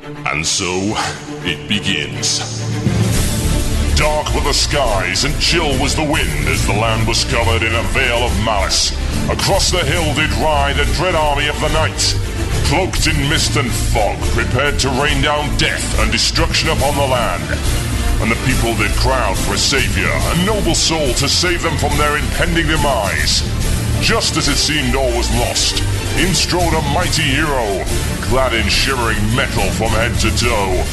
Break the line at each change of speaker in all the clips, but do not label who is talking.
And so, it begins. Dark were the skies and chill was the wind as the land was covered in a veil of malice. Across the hill did ride a dread army of the night, cloaked in mist and fog, prepared to rain down death and destruction upon the land. And the people did crowd for a savior, a noble soul to save them from their impending demise. Just as it seemed all was lost, in strode a mighty hero, clad in shivering metal from head to toe.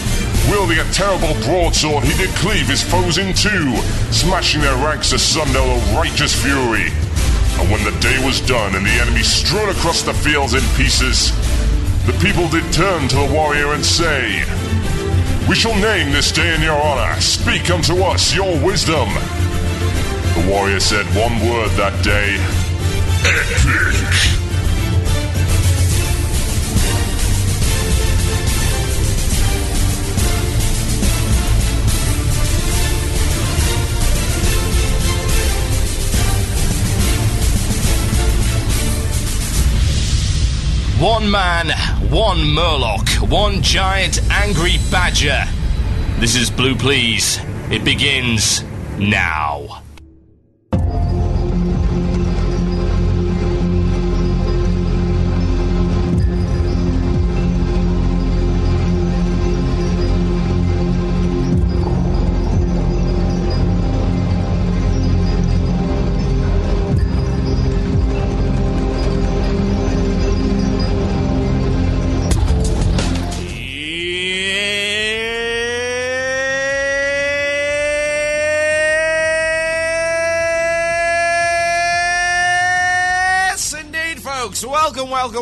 Wielding a terrible broadsword, he did cleave his foes in two, smashing their ranks asunder with righteous fury. And when the day was done and the enemy strode across the fields in pieces, the people did turn to the warrior and say, "We shall name this day in your honor. Speak unto us your wisdom." The warrior said one word that day: epic.
One man, one murloc, one giant angry badger. This is Blue Plz. It begins now.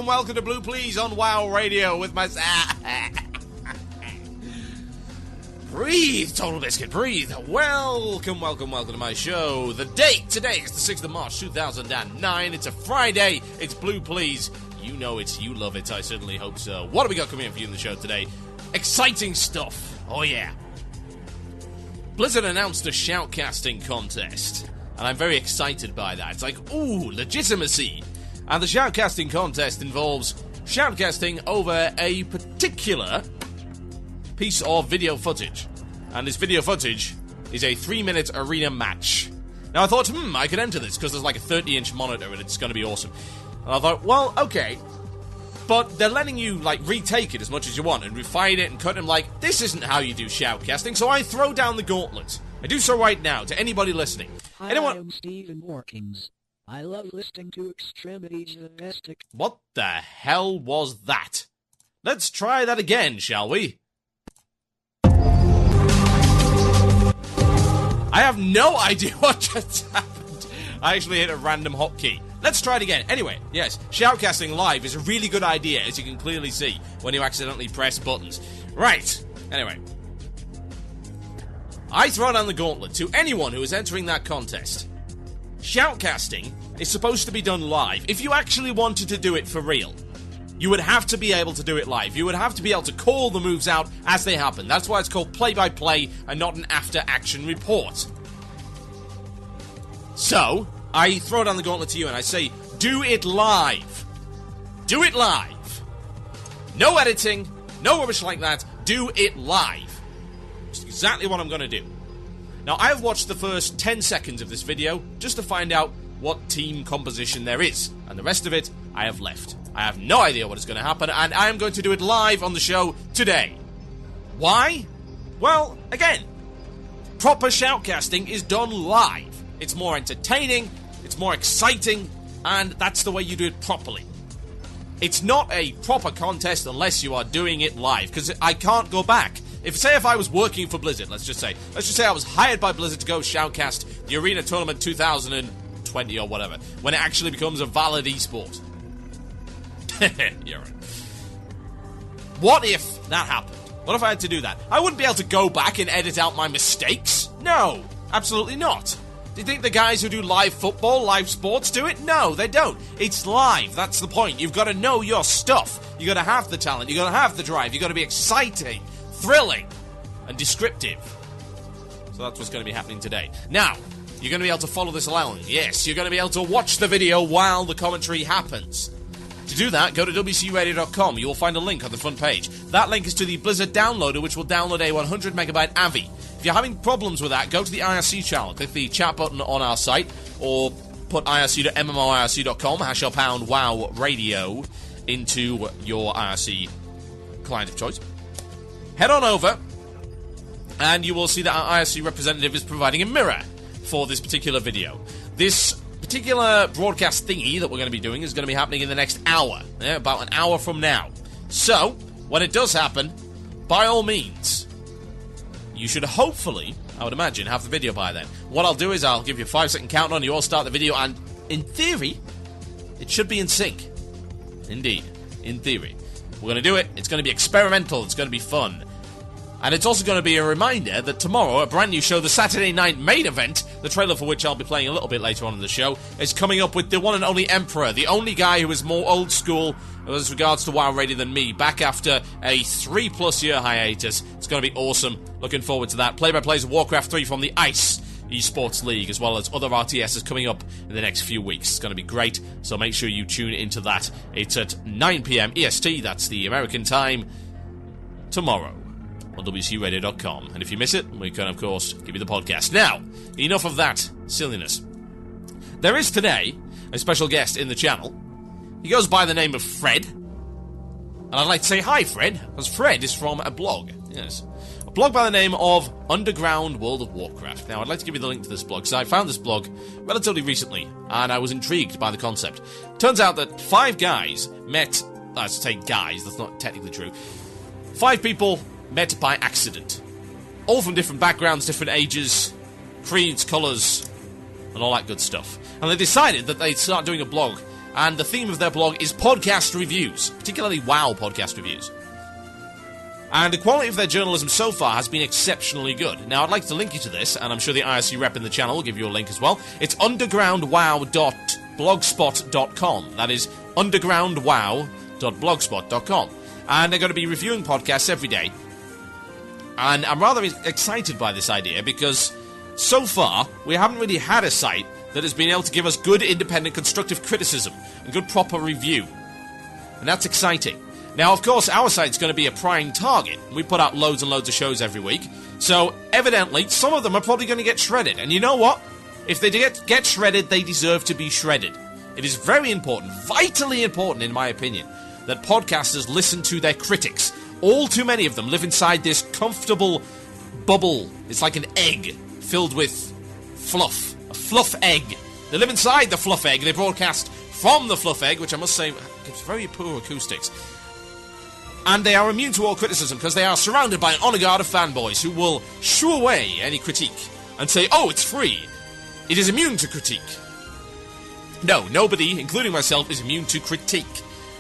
Welcome to Blue Plz on WoW Radio with my... Breathe, TotalBiscuit, breathe. Welcome to my show. The date today is the 6th of March, 2009. It's a Friday. It's Blue Plz. You know it. You love it. I certainly hope so. What have we got coming in for you in the show today? Exciting stuff. Oh, yeah. Blizzard announced a shoutcasting contest, and I'm very excited by that. It's like, ooh, legitimacy. And the shoutcasting contest involves shoutcasting over a particular piece of video footage. And this video footage is a 3-minute arena match. Now I thought, I could enter this because there's like a 30-inch monitor and it's going to be awesome. And I thought, well, okay. But they're letting you, like, retake it as much as you want and refine it and cut them like, this isn't how you do shoutcasting, so I throw down the gauntlet. I do so right now to anybody listening.
Hi,
Anyone?
I'm Stephen Warkings. I love listening to Extremities Domestic.
What the hell was that? Let's try that again, shall we? I have no idea what just happened. I actually hit a random hotkey. Let's try it again. Anyway, yes, shoutcasting live is a really good idea, as you can clearly see when you accidentally press buttons. Right. Anyway. I throw down the gauntlet to anyone who is entering that contest. Shoutcasting is supposed to be done live. If you actually wanted to do it for real, you would have to be able to do it live. You would have to be able to call the moves out as they happen. That's why it's called play-by-play and not an after-action report. So, I throw down the gauntlet to you and I say, do it live. Do it live. No editing, no rubbish like that. Do it live. That's exactly what I'm going to do. Now, I have watched the first 10 seconds of this video just to find out what team composition there is, and the rest of it, I have left. I have no idea what is going to happen, and I am going to do it live on the show today. Why? Well, again, proper shoutcasting is done live. It's more entertaining, it's more exciting, and that's the way you do it properly. It's not a proper contest unless you are doing it live, because I can't go back. If I was working for Blizzard, let's just say I was hired by Blizzard to go shoutcast the Arena Tournament 2020 or whatever, when it actually becomes a valid esport. You're right. What if that happened? What if I had to do that? I wouldn't be able to go back and edit out my mistakes. No, absolutely not. Do you think the guys who do live football, live sports do it? No, they don't. It's live. That's the point. You've got to know your stuff. You've got to have the talent. You've got to have the drive. You've got to be exciting, thrilling, and descriptive. So that's what's going to be happening today. Now, you're going to be able to follow this along. Yes, you're going to be able to watch the video while the commentary happens. To do that, go to WCRadio.com. You will find a link on the front page. That link is to the Blizzard downloader, which will download a 100MB AVI. If you're having problems with that, go to the IRC channel. Click the chat button on our site, or put IRC.MMOIRC.com, # WOW radio into your IRC client of choice. Head on over, and you will see that our IRC representative is providing a mirror for this particular video. This particular broadcast thingy that we're going to be doing is going to be happening in the next hour, about an hour from now. So, when it does happen, by all means, you should hopefully, I would imagine, have the video by then. What I'll do is I'll give you a 5-second countdown, you all start the video, and in theory, it should be in sync. Indeed, in theory. We're going to do it, it's going to be experimental, it's going to be fun. And it's also going to be a reminder that tomorrow, a brand new show, the Saturday Night Main Event, the trailer for which I'll be playing a little bit later on in the show, is coming up with the one and only Emperor, the only guy who is more old school as regards to WoW Radio than me, back after a 3+ year hiatus. It's going to be awesome. Looking forward to that. Play-by-plays of Warcraft 3 from the ICE Esports League, as well as other RTSs coming up in the next few weeks. It's going to be great, so make sure you tune into that. It's at 9 PM EST, that's the American time, tomorrow on WCRadio.com. And if you miss it, we can, of course, give you the podcast. Now, enough of that silliness. There is today a special guest in the channel. He goes by the name of Fred. And I'd like to say hi, Fred, because Fred is from a blog. Yes. A blog by the name of Underground World of Warcraft. Now, I'd like to give you the link to this blog, because I found this blog relatively recently, and I was intrigued by the concept. Turns out that 5 guys met... I should say guys, that's not technically true. 5 people met by accident. All from different backgrounds, different ages, creeds, colours, and all that good stuff. And they decided that they'd start doing a blog, and the theme of their blog is podcast reviews, particularly WoW podcast reviews. And the quality of their journalism so far has been exceptionally good. Now, I'd like to link you to this, and I'm sure the IRC rep in the channel will give you a link as well. It's undergroundwow.blogspot.com. That is undergroundwow.blogspot.com. And they're going to be reviewing podcasts every day. And I'm rather excited by this idea because so far we haven't really had a site that has been able to give us good, independent, constructive criticism and good, proper review. And that's exciting. Now, of course, our site's going to be a prime target. We put out loads and loads of shows every week. So, evidently, some of them are probably going to get shredded. And you know what? If they get shredded, they deserve to be shredded. It is very important, vitally important, in my opinion, that podcasters listen to their critics. All too many of them live inside this comfortable bubble. It's like an egg filled with fluff. A fluff egg. They live inside the fluff egg. They broadcast from the fluff egg, which I must say gives very poor acoustics. And they are immune to all criticism because they are surrounded by an honor guard of fanboys who will shoo away any critique and say, oh, it's free. It is immune to critique. No, nobody, including myself, is immune to critique.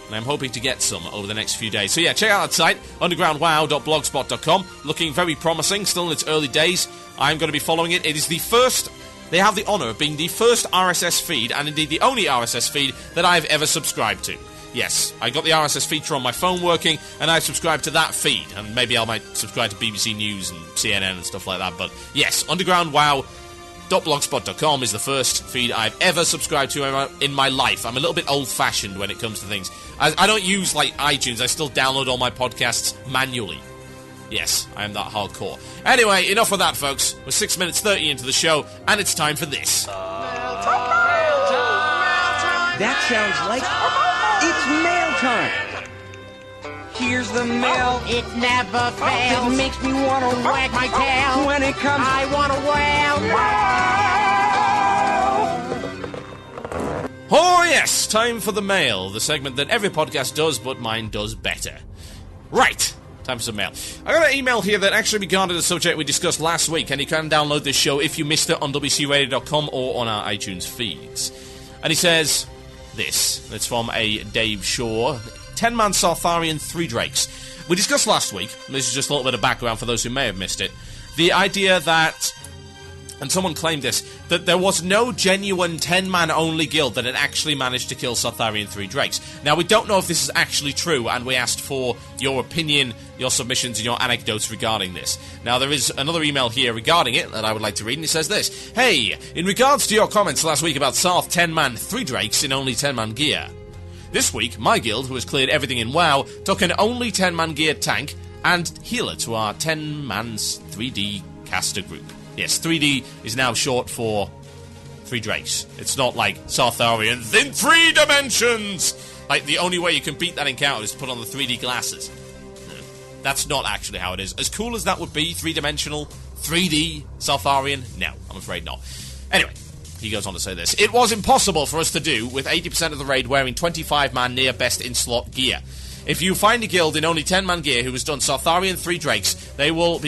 And I'm hoping to get some over the next few days. So yeah, check out that site, undergroundwow.blogspot.com. Looking very promising, still in its early days. I'm going to be following it. It is the first, they have the honour of being the first RSS feed, and indeed the only RSS feed that I've ever subscribed to. Yes, I got the RSS feature on my phone working, and I subscribed to that feed. And maybe I might subscribe to BBC News and CNN and stuff like that. But yes, undergroundwow.blogspot.com is the first feed I've ever subscribed to in my life. I'm a little bit old-fashioned when it comes to things. I don't use, like, iTunes. I still download all my podcasts manually. Yes, I am that hardcore. Anyway, enough of that, folks. We're 6 minutes 30 into the show, and it's time for this.
That sounds like it's mail time. Here's the mail.
It never fails.
It makes me want to wag my tail. When it comes,
I want to wail.
Oh yes, time for the mail, the segment that every podcast does, but mine does better. Right, time for some mail. I got an email here that actually regarded a subject we discussed last week, and you can download this show if you missed it on WCRadio.com or on our iTunes feeds. And he says this. It's from a Dave Shaw. 10-man Sartharian 3 Drakes. We discussed last week, this is just a little bit of background for those who may have missed it, the idea that, and someone claimed this, that there was no genuine 10-man only guild that had actually managed to kill Sartharian 3 Drakes. Now, we don't know if this is actually true, and we asked for your opinion, your submissions, and your anecdotes regarding this. Now, there is another email here regarding it that I would like to read, and it says this. Hey, in regards to your comments last week about Sarth 10-man 3 Drakes in only 10-man gear, This week, my guild, who has cleared everything in WoW, took an only 10-man geared tank and healer to our 10-man 3D caster group. Yes, 3D is now short for 3 Drakes. It's not like Sartharians in 3 dimensions! Like, the only way you can beat that encounter is to put on the 3D glasses. No, that's not actually how it is. As cool as that would be, 3-dimensional, 3D Sartharian, no, I'm afraid not. Anyway, he goes on to say this. It was impossible for us to do with 80% of the raid wearing 25-man near best in-slot gear. If you find a guild in only 10-man gear who has done Sartharian 3 Drakes, they will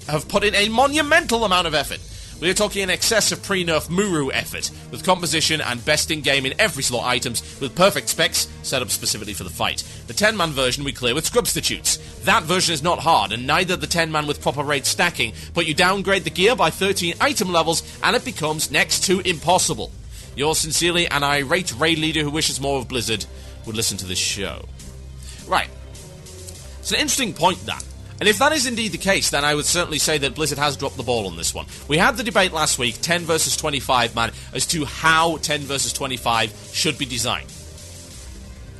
have put in a monumental amount of effort. We are talking in excess of pre-nerf Muru effort, with composition and best in-game in every slot items, with perfect specs set up specifically for the fight. The 10-man version we clear with Scrubstitutes. That version is not hard, and neither the 10-man with proper raid stacking, but you downgrade the gear by 13 item levels, and it becomes next to impossible. Yours sincerely, an irate raid leader who wishes more of Blizzard would listen to this show. Right. It's an interesting point, that. And if that is indeed the case, then I would certainly say that Blizzard has dropped the ball on this one. We had the debate last week, 10 versus 25 man, as to how 10 versus 25 should be designed.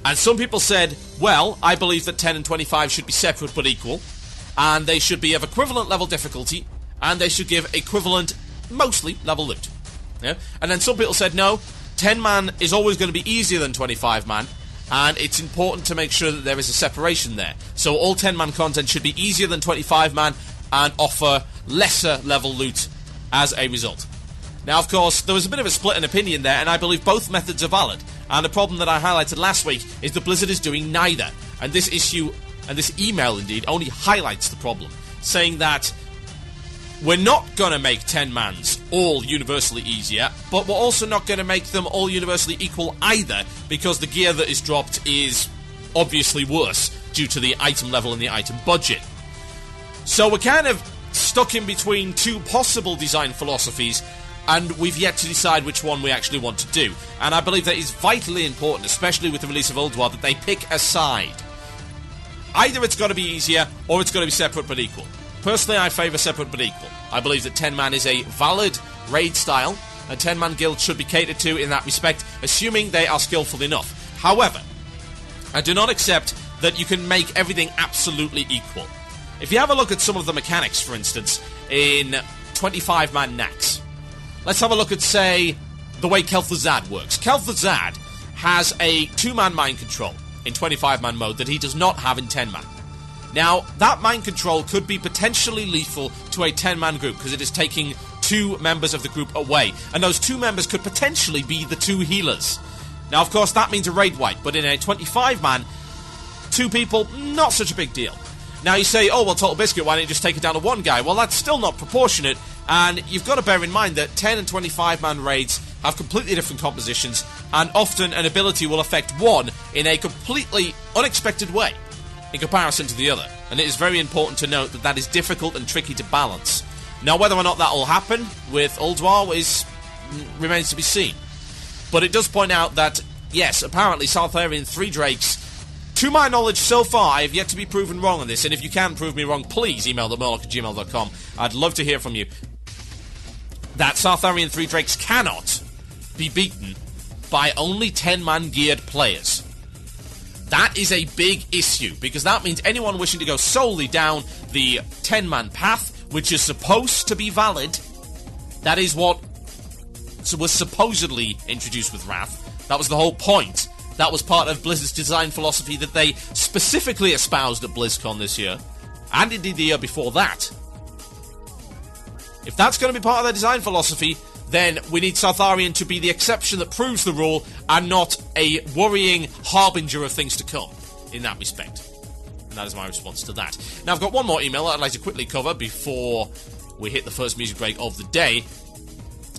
And some people said, well, I believe that 10 and 25 should be separate but equal, and they should be of equivalent level difficulty, and they should give equivalent, mostly, level loot. Yeah? And then some people said, no, 10 man is always going to be easier than 25 man, and it's important to make sure that there is a separation there. So all 10-man content should be easier than 25-man and offer lesser level loot as a result. Now, of course, there was a bit of a split in opinion there, and I believe both methods are valid. And the problem that I highlighted last week is that Blizzard is doing neither. And this issue, and this email indeed, only highlights the problem, saying that we're not going to make 10-mans all universally easier, but we're also not going to make them all universally equal either, because the gear that is dropped is obviously worse due to the item level and the item budget. So we're kind of stuck in between two possible design philosophies, and we've yet to decide which one we actually want to do. And I believe that is vitally important, especially with the release of Ulduar, that they pick a side. Either it's got to be easier, or it's got to be separate but equal. Personally, I favour separate but equal. I believe that 10-man is a valid raid style, and 10-man guilds should be catered to in that respect, assuming they are skillful enough. However, I do not accept that you can make everything absolutely equal. If you have a look at some of the mechanics, for instance, in 25-man Nax, let's have a look at, say, the way Kel'Thuzad works. Kel'Thuzad has a 2-man mind control in 25-man mode that he does not have in 10-man. Now, that mind control could be potentially lethal to a 10-man group because it is taking 2 members of the group away, and those 2 members could potentially be the 2 healers. Now, of course, that means a raid wipe, but in a 25-man, 2 people, not such a big deal. Now, you say, oh, well, TotalBiscuit, why don't you just take it down to 1 guy? Well, that's still not proportionate, and you've got to bear in mind that 10 and 25-man raids have completely different compositions, and often an ability will affect one in a completely unexpected way in comparison to the other, and it is very important to note that that is difficult and tricky to balance. Now, whether or not that will happen with Ulduar remains to be seen, but it does point out that, yes, apparently Sartharian 3 Drakes, to my knowledge so far, I have yet to be proven wrong on this, and if you can prove me wrong, please email themurloc@gmail.com. I'd love to hear from you. That Sartharian 3 Drakes cannot be beaten by only 10-man geared players. That is a big issue, because that means anyone wishing to go solely down the 10-man path, which is supposed to be valid, that is what was supposedly introduced with Wrath. That was the whole point. That was part of Blizzard's design philosophy that they specifically espoused at BlizzCon this year, and indeed the year before that. If that's going to be part of their design philosophy, then we need Sartharian to be the exception that proves the rule and not a worrying harbinger of things to come in that respect. And that is my response to that. Now, I've got one more email that I'd like to quickly cover before we hit the first music break of the day.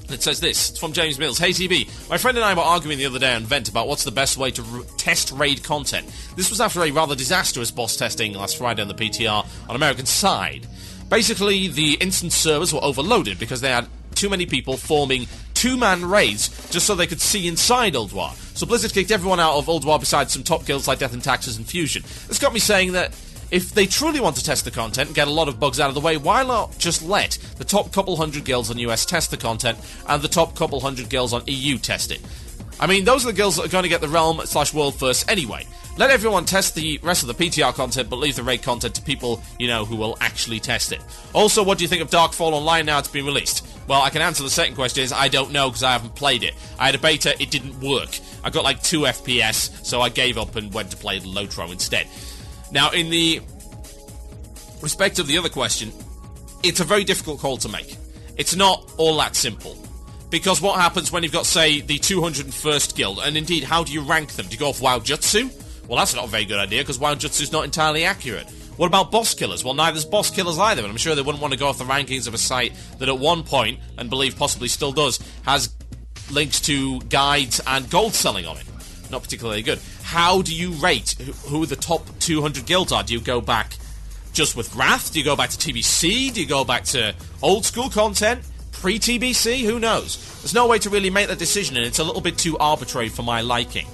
It says this. It's from James Mills. Hey TB, my friend and I were arguing the other day on Vent about what's the best way to test raid content. This was after a rather disastrous boss testing last Friday on the PTR on American side. Basically, the instance servers were overloaded because they had too many people forming 2-man raids just so they could see inside Ulduar. So Blizzard kicked everyone out of Ulduar besides some top guilds like Death and Taxes and Fusion. This got me saying that if they truly want to test the content and get a lot of bugs out of the way, why not just let the top couple hundred guilds on US test the content and the top couple hundred guilds on EU test it? I mean, those are the guilds that are going to get the realm/world first anyway. Let everyone test the rest of the PTR content, but leave the raid content to people, you know, who will actually test it. Also, what do you think of Darkfall Online now it's been released? Well, I can answer the second question is I don't know because I haven't played it. I had a beta, it didn't work. I got like 2 FPS, so I gave up and went to play Lotro instead. Now, in the respect of the other question, it's a very difficult call to make. It's not all that simple. Because what happens when you've got, say, the 201st guild, and indeed, how do you rank them? Do you go off WoW Jutsu? Well, that's not a very good idea, because WoW Jutsu's not entirely accurate. What about boss killers? Well, neither's boss killers either, and I'm sure they wouldn't want to go off the rankings of a site that at one point, and believe possibly still does, has links to guides and gold selling on it. Not particularly good. How do you rate who the top 200 guilds are? Do you go back just with Wrath? Do you go back to TBC? Do you go back to old school content? Pre-TBC? Who knows? There's no way to really make that decision, and it's a little bit too arbitrary for my liking.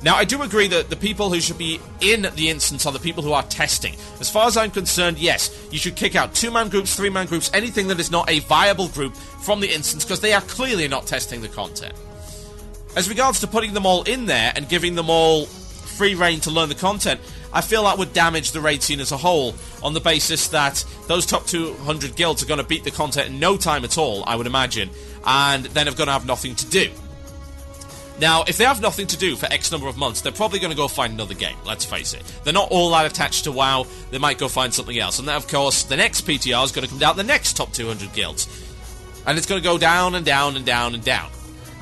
Now, I do agree that the people who should be in the instance are the people who are testing. As far as I'm concerned, yes, you should kick out 2-man groups, 3-man groups, anything that is not a viable group from the instance, because they are clearly not testing the content. As regards to putting them all in there and giving them all free reign to learn the content, I feel that would damage the raid scene as a whole, on the basis that those top 200 guilds are going to beat the content in no time at all, I would imagine, and then are going to have nothing to do. Now, if they have nothing to do for X number of months, they're probably going to go find another game, let's face it. They're not all that attached to WoW, they might go find something else. And then, of course, the next PTR is going to come down the next top 200 guilds. And it's going to go down and down and down and down.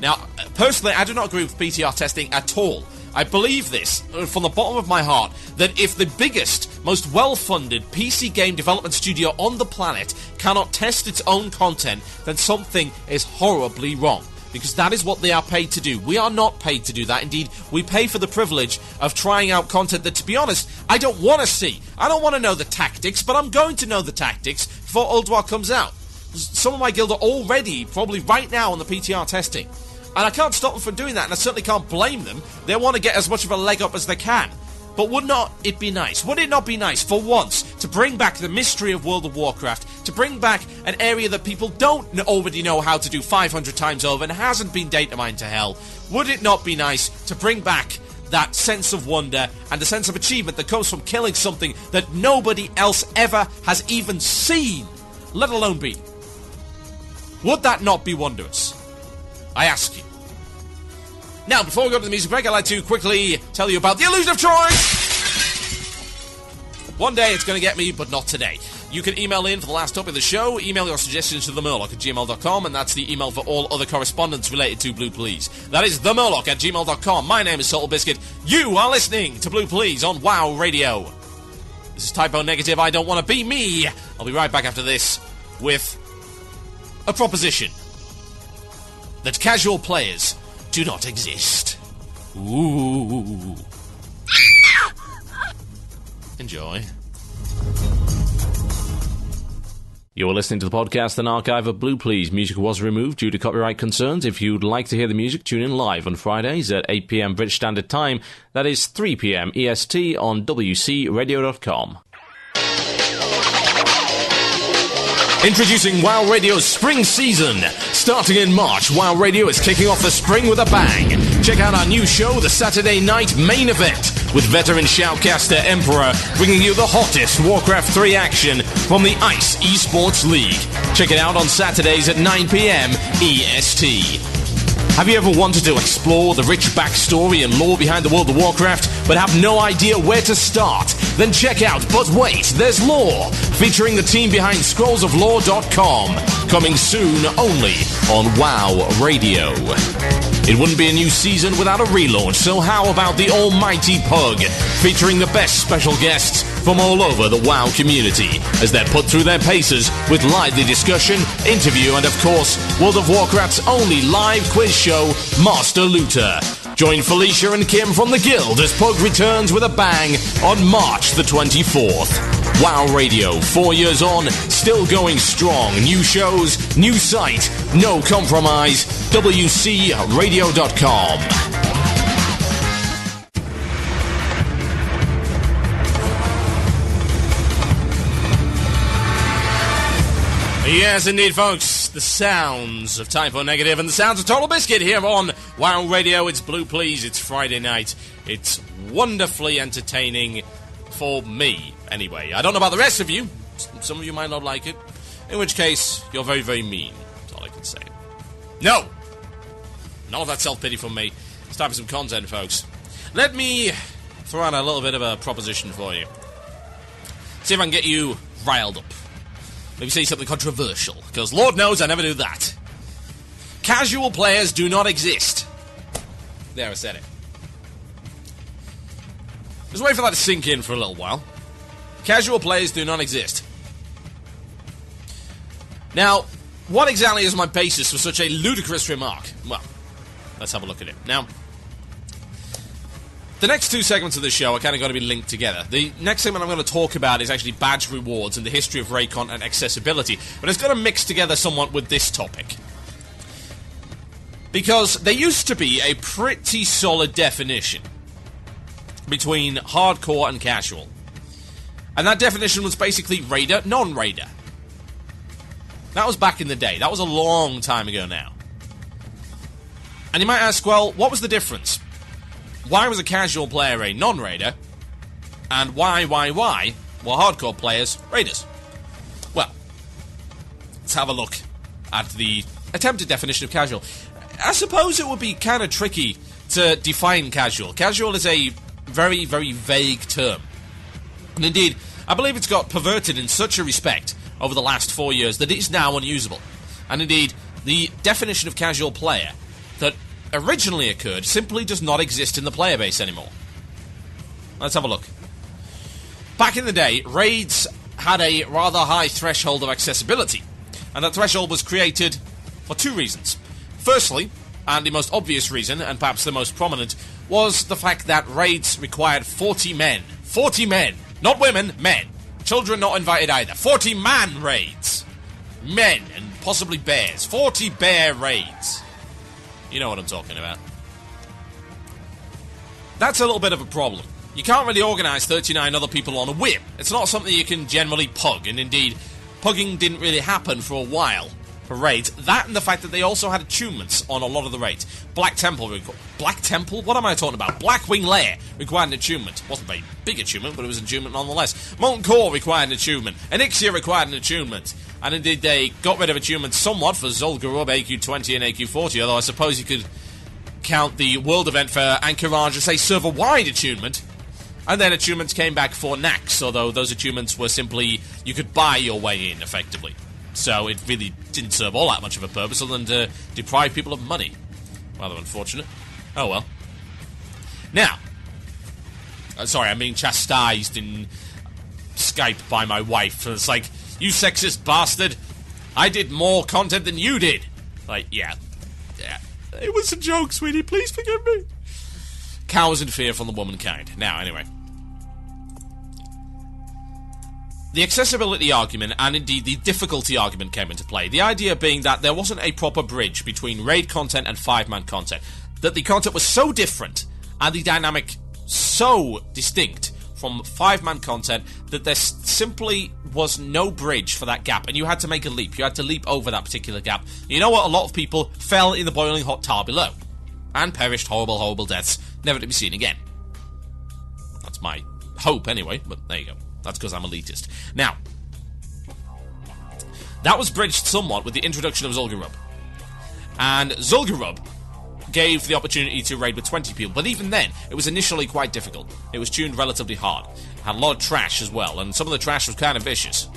Now, personally, I do not agree with PTR testing at all. I believe this, from the bottom of my heart, that if the biggest, most well-funded PC game development studio on the planet cannot test its own content, then something is horribly wrong. Because that is what they are paid to do. We are not paid to do that. Indeed, we pay for the privilege of trying out content that, to be honest, I don't want to see. I don't want to know the tactics, but I'm going to know the tactics before Old War comes out. Some of my guild are already, probably right now, on the PTR testing. And I can't stop them from doing that, and I certainly can't blame them. They want to get as much of a leg up as they can. But would not it be nice? Would it not be nice, for once, to bring back the mystery of World of Warcraft, to bring back an area that people don't already know how to do 500 times over and hasn't been data mined to hell? Would it not be nice to bring back that sense of wonder and the sense of achievement that comes from killing something that nobody else ever has even seen, let alone beaten? Would that not be wondrous? I ask you. Now, before we go to the music break, I'd like to quickly tell you about the illusion of choice! One day it's going to get me, but not today. You can email in for the last up of the show, email your suggestions to themurloc@gmail.com, and that's the email for all other correspondence related to Blue Plz. That is themurloc@gmail.com. My name is TotalBiscuit. You are listening to Blue Plz on WoW Radio. This is Typo Negative, I don't want to be me. I'll be right back after this with a proposition that casual players do not exist. Ooh. Enjoy. You're listening to the podcast and archive of Blue Plz. Music was removed due to copyright concerns. If you'd like to hear the music, tune in live on Fridays at 8 p.m. British Standard Time. That is 3 p.m. EST on WCRadio.com. Introducing WoW Radio's spring season. Starting in March, WoW Radio is kicking off the spring with a bang. Check out our new show, the Saturday Night Main Event, with veteran Shoutcaster Emperor bringing you the hottest Warcraft 3 action from the ICE Esports League. Check it out on Saturdays at 9 p.m. EST. Have you ever wanted to explore the rich backstory and lore behind the World of Warcraft, but have no idea where to start? Then check out But Wait, There's Lore, featuring the team behind scrollsoflore.com. Coming soon only on WoW Radio. It wouldn't be a new season without a relaunch, so how about the almighty Pug, featuring the best special guests from all over the WoW community, as they're put through their paces with lively discussion, interview, and of course, World of Warcraft's only live quiz show, Master Looter. Join Felicia and Kim from the Guild as Pug returns with a bang on March the 24th. WoW Radio, 4 years on, still going strong. New shows, new site, no compromise, WCRadio.com. Yes, indeed, folks. the sounds of Typo Negative and the sounds of TotalBiscuit here on WoW Radio. It's Blue Plz, it's Friday night. It's wonderfully entertaining for me, anyway. I don't know about the rest of you. Some of you might not like it. In which case, you're very, very mean. That's all I can say. No! None of that self-pity from me. It's time for some content, folks. Let me throw out a little bit of a proposition for you. See if I can get you riled up. Maybe say something controversial, because Lord knows I never do that. Casual players do not exist. There, I said it. Just wait for that to sink in for a little while. Casual players do not exist. Now, what exactly is my basis for such a ludicrous remark? Well, let's have a look at it. Now, the next two segments of the show are kind of going to be linked together. The next segment I'm going to talk about is actually badge rewards and the history of raid content and accessibility, but it's going to mix together somewhat with this topic. Because there used to be a pretty solid definition between hardcore and casual. And that definition was basically raider, non-raider. That was back in the day. That was a long time ago now. And you might ask, well, what was the difference? Why was a casual player a non-raider? And why were hardcore players raiders? Well, let's have a look at the attempted definition of casual. I suppose it would be kind of tricky to define casual. Casual is a very, very vague term. And indeed, I believe it's got perverted in such a respect over the last 4 years that it is now unusable. And indeed, the definition of casual player that originally occurred simply does not exist in the player base anymore. Let's have a look. Back in the day, raids had a rather high threshold of accessibility, and that threshold was created for two reasons. Firstly, and the most obvious reason, and perhaps the most prominent, was the fact that raids required 40 men. 40 men! Not women, men. Children not invited either. 40-man raids. Men, and possibly bears. 40 bear raids. You know what I'm talking about. That's a little bit of a problem. You can't really organise 39 other people on a whim. It's not something you can generally pug, and indeed, pugging didn't really happen for a while for raids. That and the fact that they also had attunements on a lot of the raids. Black Temple? What am I talking about? Blackwing Lair required an attunement. It wasn't a very big attunement, but it was an attunement nonetheless. Molten Core required an attunement. Onyxia required an attunement. And indeed, they got rid of attunements somewhat for Zul'Gurub, AQ20 and AQ40, although I suppose you could count the world event for Anchorage as a server-wide attunement. And then attunements came back for Nax, although those attunements were simply, you could buy your way in, effectively. So it really didn't serve all that much of a purpose other than to deprive people of money. Rather unfortunate. Oh well. Now, sorry, I'm being chastised in Skype by my wife. It's like, you sexist bastard, I did more content than you did. Like, yeah. It was a joke, sweetie, please forgive me. Cows in fear from the womankind. Now, anyway. The accessibility argument, and indeed the difficulty argument, came into play. The idea being that there wasn't a proper bridge between raid content and 5-man content. That the content was so different, and the dynamic so distinct from 5-man content, that there simply was no bridge for that gap, and you had to make a leap. You had to leap over that particular gap. You know what? A lot of people fell in the boiling hot tar below, and perished horrible, horrible deaths, never to be seen again. That's my hope, anyway, but there you go. That's because I'm elitist. Now, that was bridged somewhat with the introduction of Zul'Gurub. And Zul'Gurub gave the opportunity to raid with 20 people, but even then, it was initially quite difficult. It was tuned relatively hard. It had a lot of trash as well, and some of the trash was kind of vicious.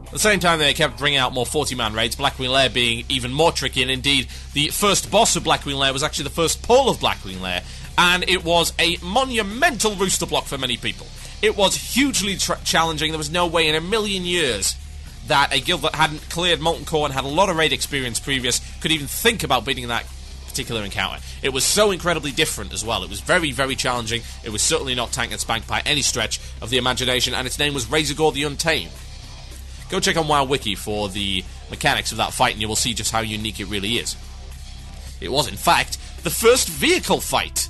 At the same time, they kept bringing out more 40-man raids, Blackwing Lair being even more tricky, and indeed, the first boss of Blackwing Lair was actually the first pull of Blackwing Lair, and it was a monumental rooster block for many people. It was hugely challenging. There was no way in a million years that a guild that hadn't cleared Molten Core and had a lot of raid experience previous could even think about beating that particular encounter. It was so incredibly different as well. It was very, very challenging. It was certainly not tank and spank by any stretch of the imagination, and its name was Razorgore the Untamed. Go check on WoW Wiki for the mechanics of that fight, and you will see just how unique it really is. It was, in fact, the first vehicle fight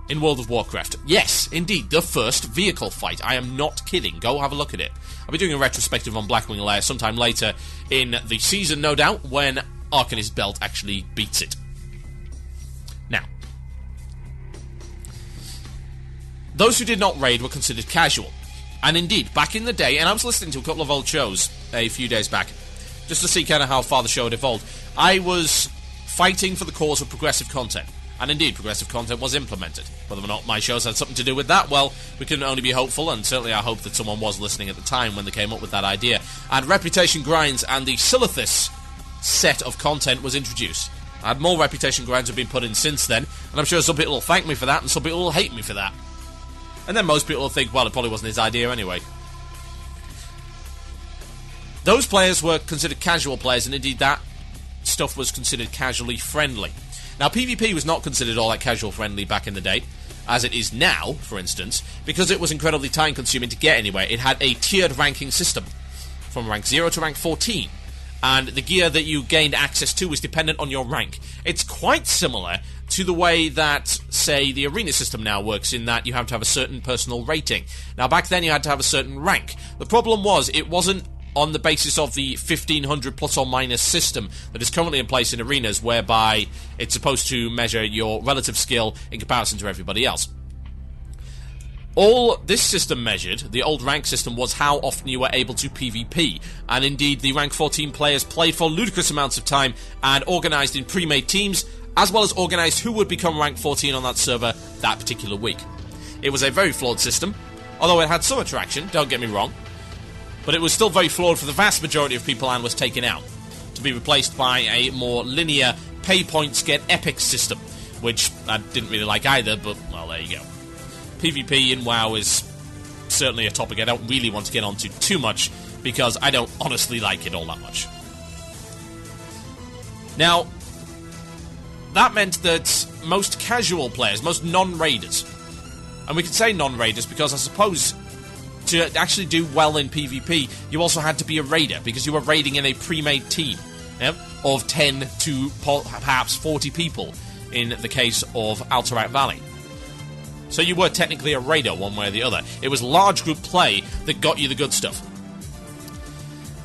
in World of Warcraft. Yes, indeed, the first vehicle fight. I am not kidding. Go have a look at it. I'll be doing a retrospective on Blackwing Lair sometime later in the season, no doubt, when Arcanist Belt actually beats it. Now, those who did not raid were considered casual. And indeed, back in the day, and I was listening to a couple of old shows a few days back, just to see kind of how far the show had evolved, I was fighting for the cause of progressive content. And indeed, progressive content was implemented. Whether or not my shows had something to do with that, well, we can only be hopeful, and certainly I hope that someone was listening at the time when they came up with that idea. And Reputation Grinds and the Silithus set of content was introduced. And more Reputation Grinds have been put in since then, and I'm sure some people will thank me for that, and some people will hate me for that. And then most people will think, well, it probably wasn't his idea anyway. Those players were considered casual players, and indeed that stuff was considered casually friendly. Now, PvP was not considered all that casual friendly back in the day, as it is now, for instance, because it was incredibly time-consuming to get anywhere. It had a tiered ranking system, from rank 0 to rank 14, and the gear that you gained access to was dependent on your rank. It's quite similar to the way that, say, the arena system now works, in that you have to have a certain personal rating. Now, back then you had to have a certain rank. The problem was, it wasn't on the basis of the 1500 plus or minus system that is currently in place in arenas, whereby it's supposed to measure your relative skill in comparison to everybody else. All this system measured, the old rank system, was how often you were able to PvP, and indeed the rank 14 players played for ludicrous amounts of time and organised in pre-made teams, as well as organised who would become rank 14 on that server that particular week. It was a very flawed system, although it had some attraction, don't get me wrong, but it was still very flawed for the vast majority of people and was taken out, to be replaced by a more linear pay points get epics system, which I didn't really like either, but, well, there you go. PvP in WoW is certainly a topic I don't really want to get onto too much, because I don't honestly like it all that much. Now, that meant that most casual players, most non-raiders, and we can say non-raiders because I suppose to actually do well in PvP, you also had to be a raider, because you were raiding in a pre-made team, of 10 to perhaps 40 people in the case of Alterac Valley. So you were technically a raider one way or the other. It was large group play that got you the good stuff.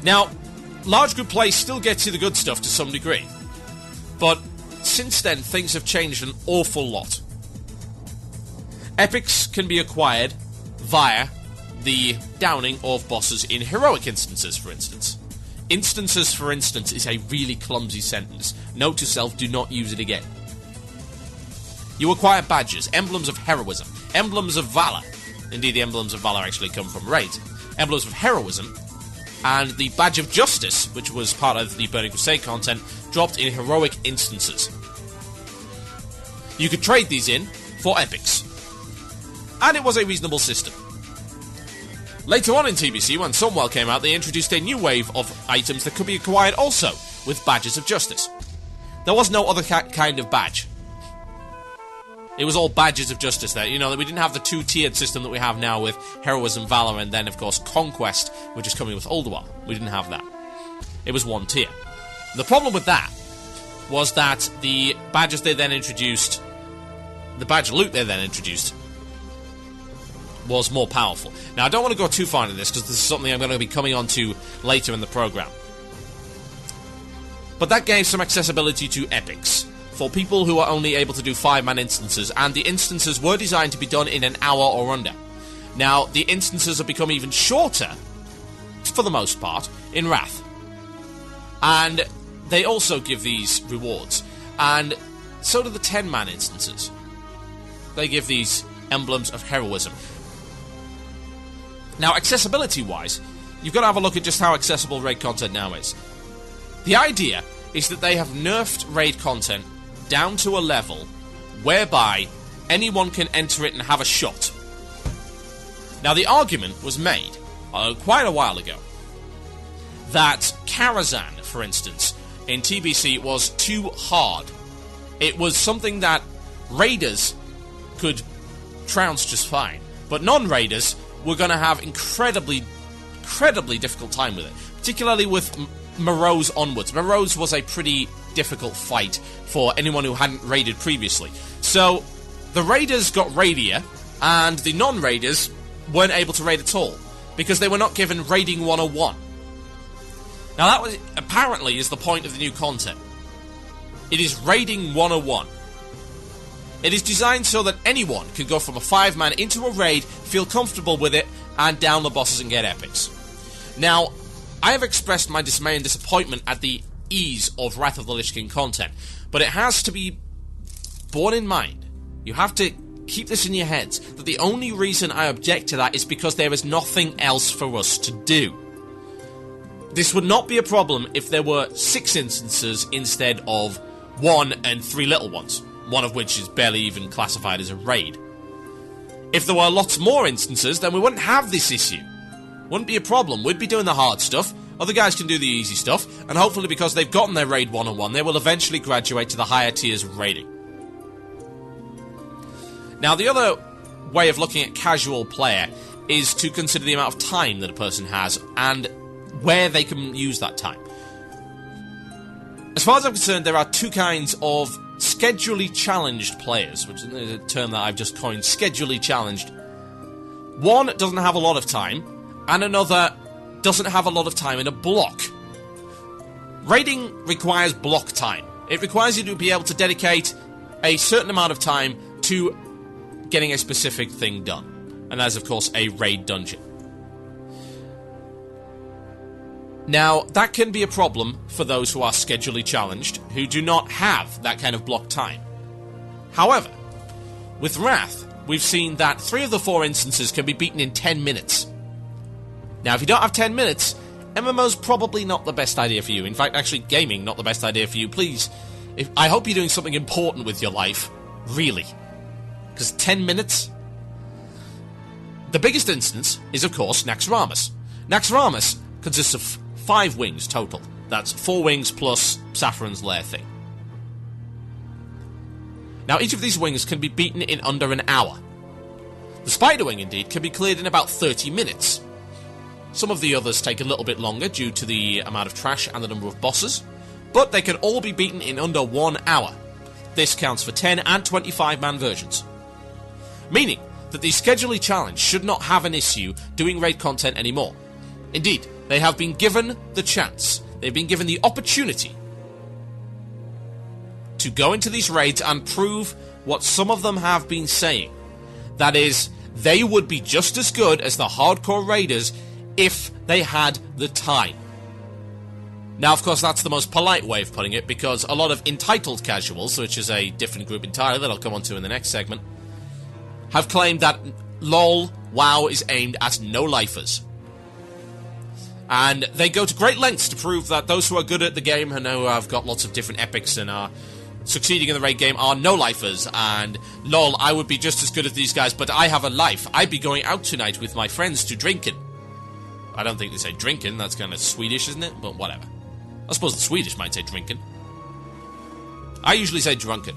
Now, large group play still gets you the good stuff to some degree, but since then things have changed an awful lot. Epics can be acquired via the downing of bosses in heroic instances, for instance. Instances, for instance, is a really clumsy sentence. Note to self, do not use it again. You acquire badges, emblems of heroism, emblems of valor. Indeed, the emblems of valor actually come from raids. Emblems of heroism, and the badge of justice, which was part of the Burning Crusade content, dropped in heroic instances. You could trade these in for epics, and it was a reasonable system. Later on in TBC, when Sunwell came out, they introduced a new wave of items that could be acquired also with badges of justice. There was no other kind of badge. It was all badges of justice there. You know, we didn't have the two-tiered system that we have now with heroism, valor, and then, of course, conquest, which is coming with Ulduar. We didn't have that. It was one tier. The problem with that was that the badges they then introduced, the badge loot they then introduced, was more powerful. Now, I don't want to go too far into this, because this is something I'm going to be coming on to later in the program. But that gave some accessibility to epics for people who are only able to do 5-man instances, and the instances were designed to be done in an hour or under. Now, the instances have become even shorter, for the most part, in Wrath. And they also give these rewards. And so do the 10-man instances. They give these emblems of heroism. Now, accessibility-wise, you've got to have a look at just how accessible raid content now is. The idea is that they have nerfed raid content down to a level whereby anyone can enter it and have a shot. Now, the argument was made quite a while ago that Karazhan, for instance, in TBC was too hard. It was something that raiders could trounce just fine, but non-raiders were going to have incredibly difficult time with it, particularly with Morose onwards. Morose was a pretty difficult fight for anyone who hadn't raided previously. So the raiders got raidier, and the non-raiders weren't able to raid at all, because they were not given Raiding 101. Now that was, apparently, is the point of the new content. It is Raiding 101. It is designed so that anyone can go from a 5-man into a raid, feel comfortable with it, and down the bosses and get epics. Now, I have expressed my dismay and disappointment at the ease of Wrath of the Lich King content, but it has to be borne in mind. You have to keep this in your heads, that the only reason I object to that is because there is nothing else for us to do. This would not be a problem if there were 6 instances instead of 1 and 3 little ones, one of which is barely even classified as a raid. If there were lots more instances, then we wouldn't have this issue. Wouldn't be a problem. We'd be doing the hard stuff, other guys can do the easy stuff, and hopefully because they've gotten their raid 101, they will eventually graduate to the higher tiers of raiding. Now, the other way of looking at casual player is to consider the amount of time that a person has and where they can use that time. As far as I'm concerned, there are 2 kinds of schedulally challenged players, which is a term that I've just coined, schedulally challenged. One doesn't have a lot of time, and another doesn't have a lot of time in a block. Raiding requires block time. It requires you to be able to dedicate a certain amount of time to getting a specific thing done. And that is, of course, a raid dungeon. Now, that can be a problem for those who are schedulally challenged, who do not have that kind of block time. However, with Wrath, we've seen that 3 of the 4 instances can be beaten in 10 minutes. Now, if you don't have 10 minutes, MMO's probably not the best idea for you. In fact, actually, gaming, not the best idea for you. Please, I hope you're doing something important with your life. Really. Because 10 minutes? The biggest instance is, of course, Naxxramas. Naxxramas consists of 5 wings total. That's 4 wings plus Saffron's lair thing. Now, each of these wings can be beaten in under an hour. The Spider Wing, indeed, can be cleared in about 30 minutes. Some of the others take a little bit longer due to the amount of trash and the number of bosses, but they can all be beaten in under 1 hour. This counts for 10 and 25-man versions. Meaning that the schedulally challenged should not have an issue doing raid content anymore. Indeed, they have been given the chance, they've been given the opportunity to go into these raids and prove what some of them have been saying. That is, they would be just as good as the hardcore raiders if they had the time. Now, of course, that's the most polite way of putting it, because a lot of entitled casuals, which is a different group entirely that I'll come on to in the next segment, have claimed that LOL, WoW is aimed at no-lifers. And they go to great lengths to prove that those who are good at the game and who have got lots of different epics and are succeeding in the raid game are no-lifers, and lol, I would be just as good as these guys, but I have a life. I'd be going out tonight with my friends to drinking. I don't think they say drinking, that's kind of Swedish, isn't it? But whatever. I suppose the Swedish might say drinking. I usually say drunken.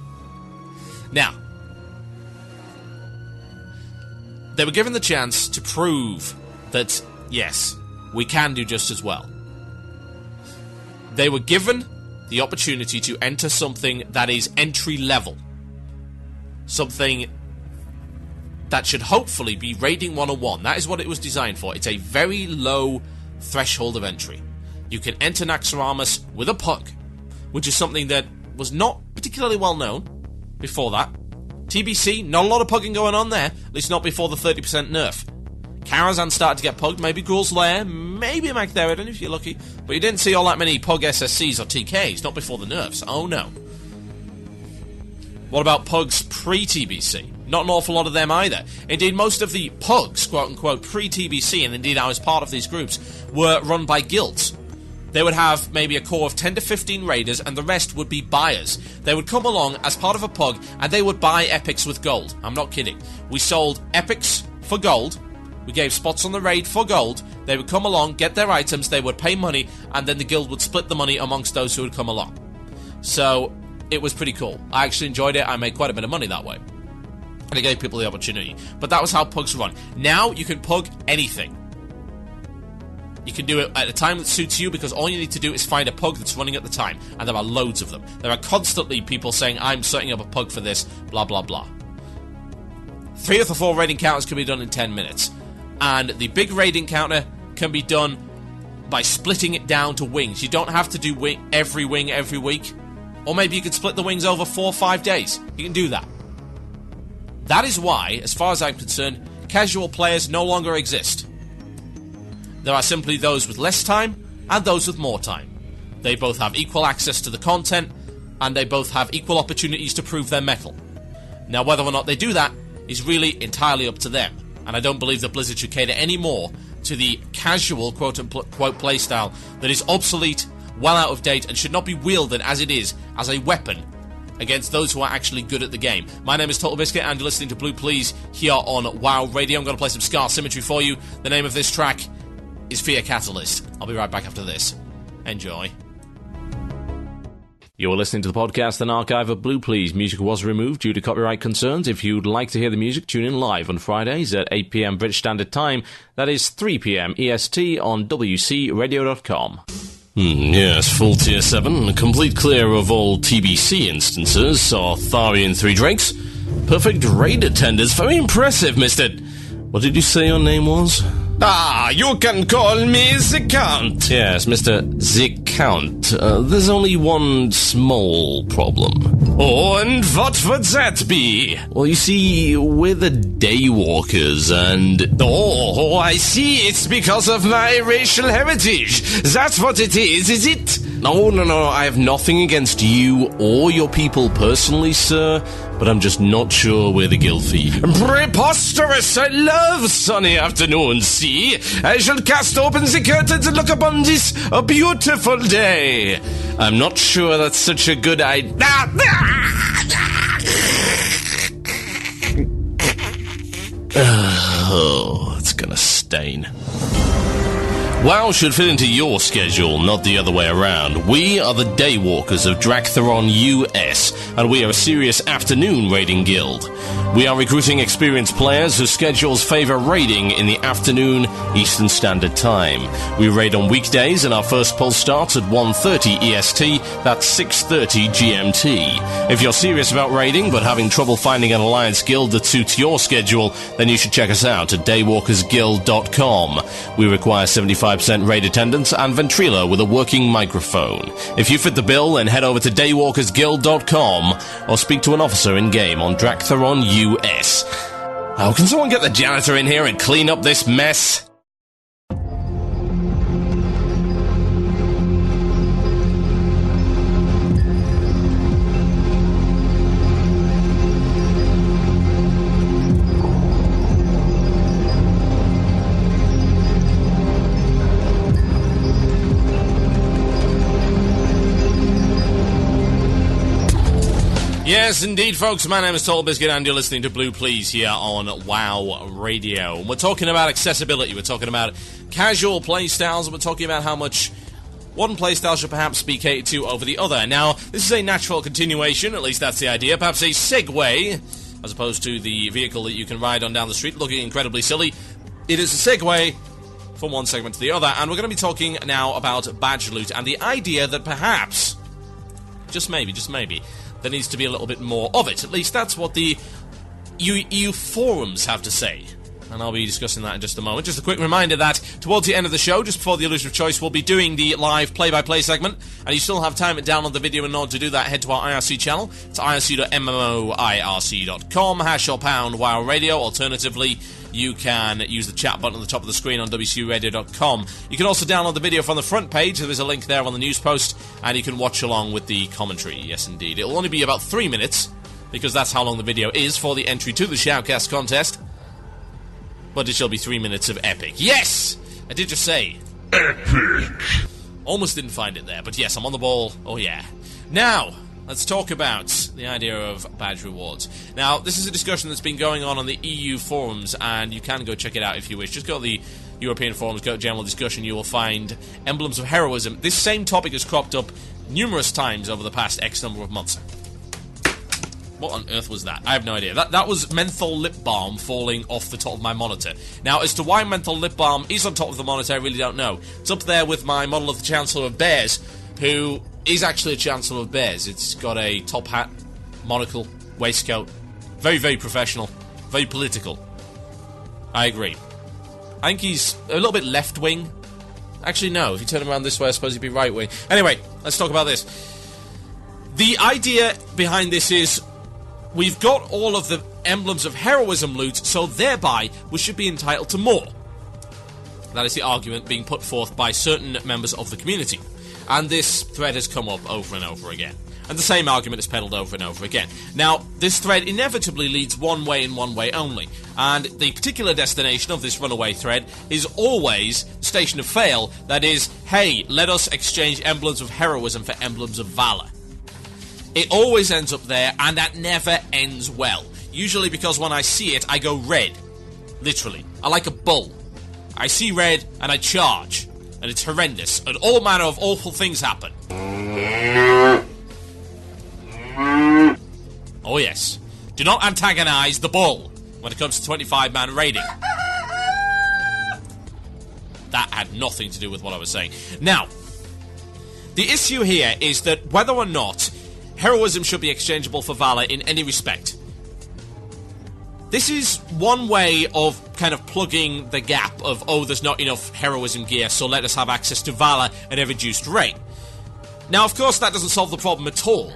Now, they were given the chance to prove that, yes, we can do just as well. They were given the opportunity to enter something that is entry level. Something that should hopefully be Raiding 101. That is what it was designed for. It's a very low threshold of entry. You can enter Naxxramas with a pug, which is something that was not particularly well known before that. TBC, not a lot of pugging going on there, at least not before the 30% nerf. Karazhan started to get pugged, maybe Gruul's Lair, maybe Magtheridon if you're lucky, but you didn't see all that many pug SSCs or TKs, not before the nerfs, oh no. What about pugs pre-TBC? Not an awful lot of them either. Indeed, most of the pugs, quote-unquote, pre-TBC, and indeed I was part of these groups, were run by guilds. They would have maybe a core of 10 to 15 raiders, and the rest would be buyers. They would come along as part of a pug, and they would buy epics with gold. I'm not kidding. We sold epics for gold. We gave spots on the raid for gold. They would come along, get their items, they would pay money, and then the guild would split the money amongst those who would come along. So, it was pretty cool. I actually enjoyed it. I made quite a bit of money that way. And it gave people the opportunity. But that was how pugs run. Now, you can pug anything. You can do it at a time that suits you, because all you need to do is find a pug that's running at the time. And there are loads of them. There are constantly people saying, I'm setting up a pug for this, blah, blah, blah. 3 of the 4 raid encounters can be done in 10 minutes. And the big raid encounter can be done by splitting it down to wings. You don't have to do every wing every week. Or maybe you could split the wings over 4 or 5 days. You can do that. That is why, as far as I'm concerned, casual players no longer exist. There are simply those with less time and those with more time. They both have equal access to the content, and they both have equal opportunities to prove their mettle. Now, whether or not they do that is really entirely up to them, and I don't believe that Blizzard should cater any more to the casual quote-unquote playstyle that is obsolete, well out of date, and should not be wielded as it is, as a weapon, against those who are actually good at the game. My name is TotalBiscuit, and you're listening to Blue Plz here on WoW Radio. I'm going to play some Scar Symmetry for you. The name of this track is Fear Catalyst. I'll be right back after this. Enjoy. You're listening to the podcast, an archive of Blue Plz. Music was removed due to copyright concerns. If you'd like to hear the music, tune in live on Fridays at 8 p.m. British Standard Time. That is 3 p.m. EST on WCRadio.com.
Yes, full tier 7, complete clear of all TBC instances, saw Tharian 3 Drakes. Perfect raid attendance, very impressive, Mr. What did you say your name was?
Ah, you can call me the Count.
Yes, Mr. The Count. There's only one small problem.
Oh, and what would that be?
Well, you see, we're the Daywalkers, and...
Oh, I see. It's because of my racial heritage. That's what it is it?
No, I have nothing against you or your people personally, sir, but I'm just not sure we're the guild for you.
Preposterous! I love sunny afternoons, see? I shall cast open the curtains and look upon this a beautiful day.
I'm not sure that's such a good idea. Oh, it's gonna stain. WoW should fit into your schedule, not the other way around. We are the Daywalkers of Draktheron US, and we are a serious afternoon raiding guild. We are recruiting experienced players whose schedules favor raiding in the afternoon Eastern Standard Time. We raid on weekdays, and our first pulse starts at 1:30 EST, that's 6:30 GMT. If you're serious about raiding but having trouble finding an alliance guild that suits your schedule, then you should check us out at daywalkersguild.com. We require 75% raid attendance and Ventrilo with a working microphone. If you fit the bill, then head over to daywalkersguild.com or speak to an officer in-game on Draktheron US. Oh, can someone get the janitor in here and clean up this mess?
Yes, indeed, folks. My name is TotalBiscuit, and you're listening to Blue Plz here on WoW Radio. We're talking about accessibility. We're talking about casual playstyles, and we're talking about how much one playstyle should perhaps be catered to over the other. Now, this is a natural continuation, at least that's the idea, perhaps a segue, as opposed to the vehicle that you can ride on down the street looking incredibly silly. It is a segue from one segment to the other, and we're going to be talking now about badge loot, and the idea that perhaps, just maybe, there needs to be a little bit more of it. At least that's what the EU forums have to say. And I'll be discussing that in just a moment. Just a quick reminder that towards the end of the show, just before the Illusion of Choice, we'll be doing the live play-by-play segment. And you still have time to download the video. In order to do that, head to our IRC channel. It's irc.mmoirc.com, # WoW Radio. Alternatively, you can use the chat button at the top of the screen on WCRadio.com. You can also download the video from the front page. There is a link there on the news post, and you can watch along with the commentary. Yes, indeed. It'll only be about 3 minutes, because that's how long the video is for the entry to the Shoutcast contest. But it shall be 3 minutes of epic. Yes! I did just say epic. Almost didn't find it there, but yes, I'm on the ball. Oh yeah. Now, let's talk about the idea of badge rewards. Now, this is a discussion that's been going on the EU forums, and you can go check it out if you wish. Just go to the European forums, go to general discussion, you will find emblems of heroism. This same topic has cropped up numerous times over the past X number of months. What on earth was that? I have no idea. That was menthol lip balm falling off the top of my monitor. Now, as to why menthol lip balm is on top of the monitor, I really don't know. It's up there with my model of the Chancellor of Bears, who is actually a Chancellor of Bears. It's got a top hat, monocle, waistcoat. Very, very professional. Very political. I agree. I think he's a little bit left-wing. Actually, no. If you turn him around this way, I suppose he'd be right-wing. Anyway, let's talk about this. The idea behind this is we've got all of the emblems of heroism loot, so thereby we should be entitled to more. That is the argument being put forth by certain members of the community. And this thread has come up over and over again. And the same argument is peddled over and over again. Now, this thread inevitably leads one way and one way only. And the particular destination of this runaway thread is always the station of fail. That is, hey, let us exchange emblems of heroism for emblems of valor. It always ends up there, and that never ends well. Usually because when I see it, I go red. Literally. I like a bull. I see red, and I charge. And it's horrendous. And all manner of awful things happen. Oh yes. Do not antagonize the bull when it comes to 25-man raiding. That had nothing to do with what I was saying. Now, the issue here is that whether or not heroism should be exchangeable for valor in any respect. This is one way of kind of plugging the gap of, oh, there's not enough heroism gear, so let us have access to valor at a reduced rate. Now, of course, that doesn't solve the problem at all.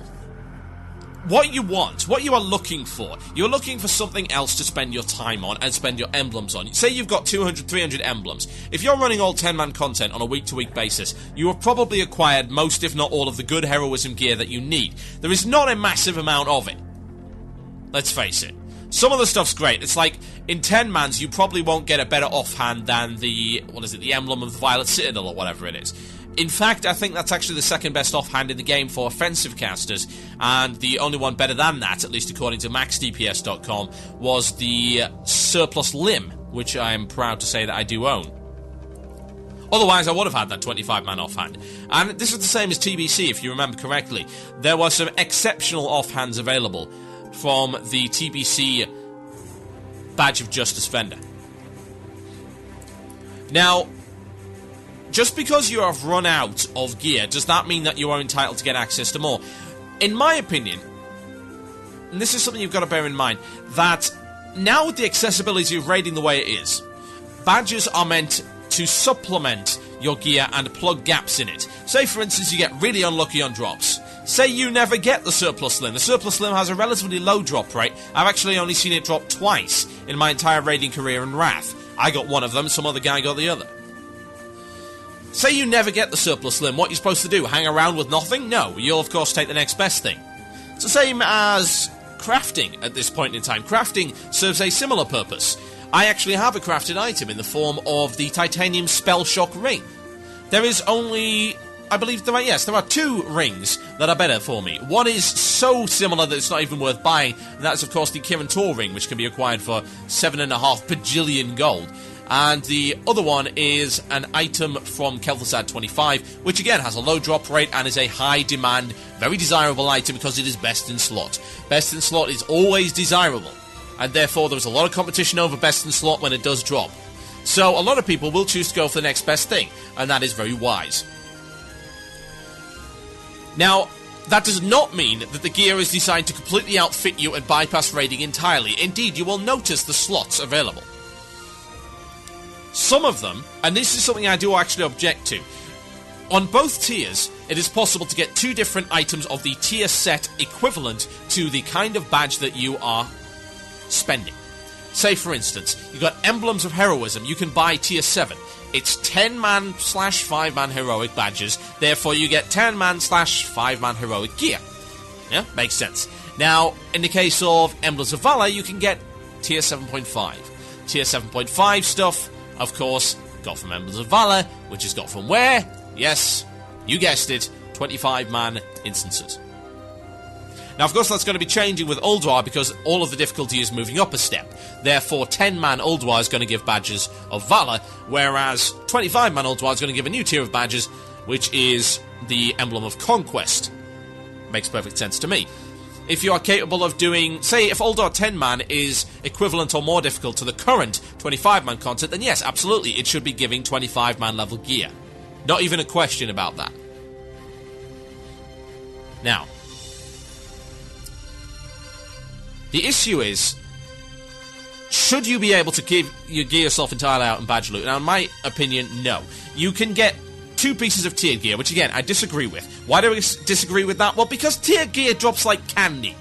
What you want, what you are looking for, you're looking for something else to spend your time on and spend your emblems on. Say you've got 200, 300 emblems. If you're running all 10-man content on a week-to-week basis, you have probably acquired most, if not all, of the good heroism gear that you need. There is not a massive amount of it. Let's face it. Some of the stuff's great. It's like, in 10-mans, you probably won't get a better offhand than the, the emblem of the Violet Citadel or whatever it is. In fact, I think that's actually the second best offhand in the game for offensive casters, and the only one better than that, at least according to maxdps.com, was the Surplus Limb, which I am proud to say that I do own. Otherwise, I would have had that 25-man offhand. And this is the same as TBC, if you remember correctly. There were some exceptional offhands available from the TBC Badge of Justice vendor. Now, just because you have run out of gear, does that mean that you are entitled to get access to more? In my opinion, and this is something you've got to bear in mind, that now with the accessibility of raiding the way it is, badges are meant to supplement your gear and plug gaps in it. Say, for instance, you get really unlucky on drops. Say you never get the Surplus Limb. The Surplus Limb has a relatively low drop rate. I've actually only seen it drop twice in my entire raiding career in Wrath. I got one of them, some other guy got the other. Say you never get the Surplus Limb, what are you supposed to do? Hang around with nothing? No, you'll of course take the next best thing. It's the same as crafting at this point in time. Crafting serves a similar purpose. I actually have a crafted item in the form of the Titanium Spell Shock Ring. There is only, I believe, there are 2 rings that are better for me. One is so similar that it's not even worth buying, and that's of course the Kirin Tor ring, which can be acquired for 7.5 bajillion gold. And the other one is an item from Kel'Thuzad 25, which again has a low drop rate and is a high demand, very desirable item because it is best in slot. Best in slot is always desirable, and therefore there's a lot of competition over best in slot when it does drop. So a lot of people will choose to go for the next best thing, and that is very wise. Now, that does not mean that the gear is designed to completely outfit you and bypass raiding entirely. Indeed, you will notice the slots available. Some of them, and this is something I do actually object to, on both tiers, it is possible to get 2 different items of the tier set equivalent to the kind of badge that you are spending. Say, for instance, you've got Emblems of Heroism, you can buy tier 7. It's 10-man / 5-man heroic badges, therefore you get 10-man / 5-man heroic gear. Yeah, makes sense. Now, in the case of Emblems of Valor, you can get tier 7.5. Tier 7.5 stuff, of course, got from Emblems of Valor, which is got from where? Yes, you guessed it, 25-man instances. Now, of course, that's going to be changing with Ulduar because all of the difficulty is moving up a step. Therefore, 10-man Ulduar is going to give badges of Valor, whereas 25-man Ulduar is going to give a new tier of badges, which is the Emblem of Conquest. Makes perfect sense to me. If you are capable of doing, say, if Ulduar 10-man is equivalent or more difficult to the current 25-man content, then yes, absolutely, it should be giving 25-man level gear. Not even a question about that. Now, the issue is, should you be able to give your gear yourself entirely out in badge loot? Now, in my opinion, no. You can get 2 pieces of tiered gear, which, again, I disagree with. Why do I disagree with that? Well, because tiered gear drops like candy.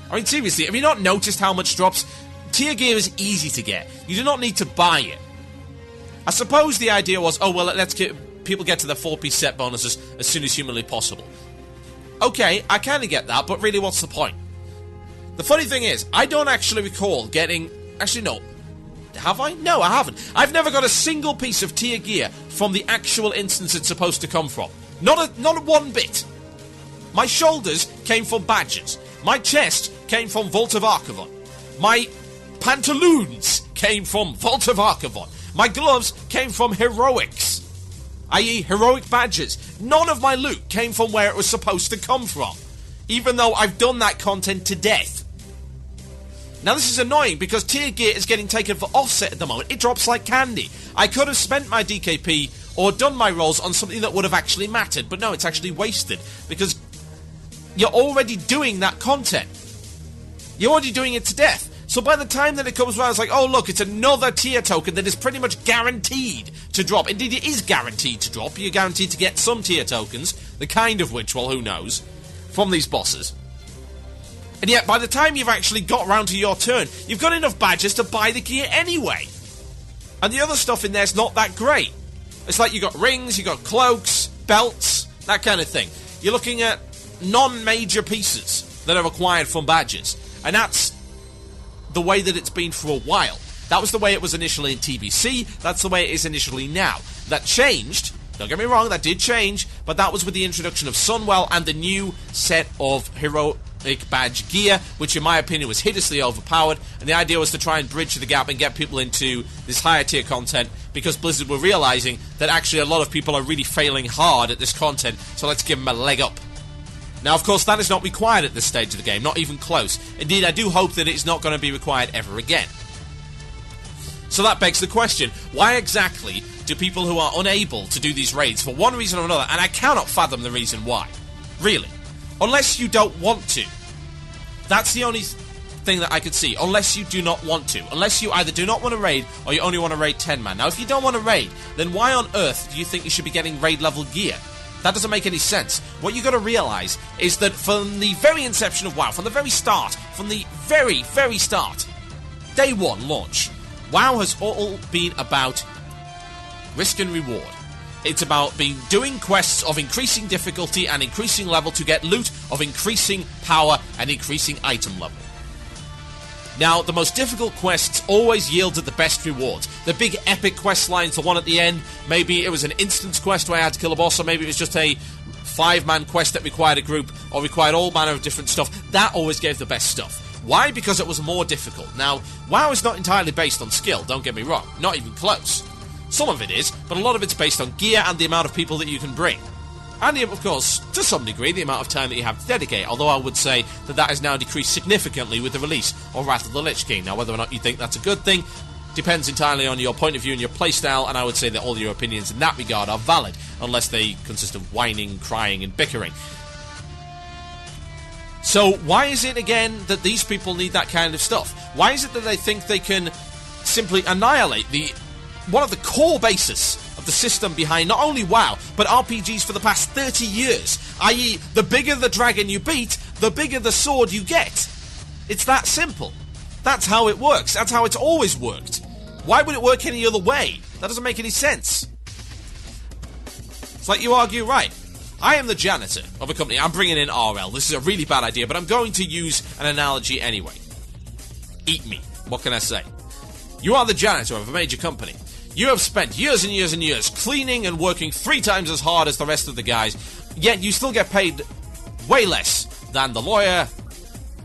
I mean, seriously, have you not noticed how much drops? Tier gear is easy to get. You do not need to buy it. I suppose the idea was, oh, well, let's get people get to the 4-piece set bonuses as soon as humanly possible. Okay, I kind of get that, but really, what's the point? The funny thing is, I don't actually recall getting... Actually, no. Have I? No, I haven't. I've never got a single piece of tier gear from the actual instance it's supposed to come from. Not one bit. My shoulders came from badges. My chest came from Vault of Archivon. My pantaloons came from Vault of Archivon. My gloves came from heroics, i.e. heroic badges. None of my loot came from where it was supposed to come from, even though I've done that content to death. Now this is annoying because tier gear is getting taken for offset at the moment. It drops like candy. I could have spent my DKP or done my rolls on something that would have actually mattered, but no, it's actually wasted because you're already doing that content. You're already doing it to death. So by the time that it comes around, it's like, oh look, it's another tier token that is pretty much guaranteed to drop. Indeed, it is guaranteed to drop. You're guaranteed to get some tier tokens, the kind of which, well, who knows, from these bosses. And yet, by the time you've actually got round to your turn, you've got enough badges to buy the gear anyway. And the other stuff in there's not that great. It's like you got rings, you got cloaks, belts, that kind of thing. You're looking at non-major pieces that are required from badges. And that's the way that it's been for a while. That was the way it was initially in TBC. That's the way it is initially now. That changed. Don't get me wrong, that did change. But that was with the introduction of Sunwell and the new set of heroic badge gear, which in my opinion was hideously overpowered. And the idea was to try and bridge the gap and get people into this higher tier content, because Blizzard were realizing that actually a lot of people are really failing hard at this content. So let's give them a leg up. Now, of course, that is not required at this stage of the game, not even close. Indeed, I do hope that it's not going to be required ever again. So that begs the question, why exactly do people who are unable to do these raids for one reason or another, and I cannot fathom the reason why, really, unless you don't want to. That's the only thing that I could see, unless you do not want to. Unless you either do not want to raid, or you only want to raid 10-man. Now, if you don't want to raid, then why on earth do you think you should be getting raid level gear? That doesn't make any sense. What you got to realise is that from the very inception of WoW, from the very start, day one launch, WoW has all been about risk and reward. It's about doing quests of increasing difficulty and increasing level to get loot of increasing power and increasing item level. Now, the most difficult quests always yielded the best rewards. The big epic quest lines, the one at the end, maybe it was an instance quest where I had to kill a boss, or maybe it was just a 5-man quest that required a group, or required all manner of different stuff. That always gave the best stuff. Why? Because it was more difficult. Now, WoW is not entirely based on skill, don't get me wrong. Not even close. Some of it is, but a lot of it's based on gear and the amount of people that you can bring. And, of course, to some degree, the amount of time that you have to dedicate, although I would say that that has now decreased significantly with the release of Wrath of the Lich King. Now, whether or not you think that's a good thing depends entirely on your point of view and your playstyle, and I would say that all your opinions in that regard are valid, unless they consist of whining, crying, and bickering. So, why is it, again, that these people need that kind of stuff? Why is it that they think they can simply annihilate one of the core bases of the system behind not only WoW, but RPGs for the past 30 years, i.e. the bigger the dragon you beat, the bigger the sword you get. It's that simple. That's how it works. That's how it's always worked. Why would it work any other way? That doesn't make any sense. It's like you argue, right, I am the janitor of a company. I'm bringing in RL. This is a really bad idea, but I'm going to use an analogy anyway. Eat me. What can I say? You are the janitor of a major company. You have spent years and years and years cleaning and working 3 times as hard as the rest of the guys, yet you still get paid way less than the lawyer,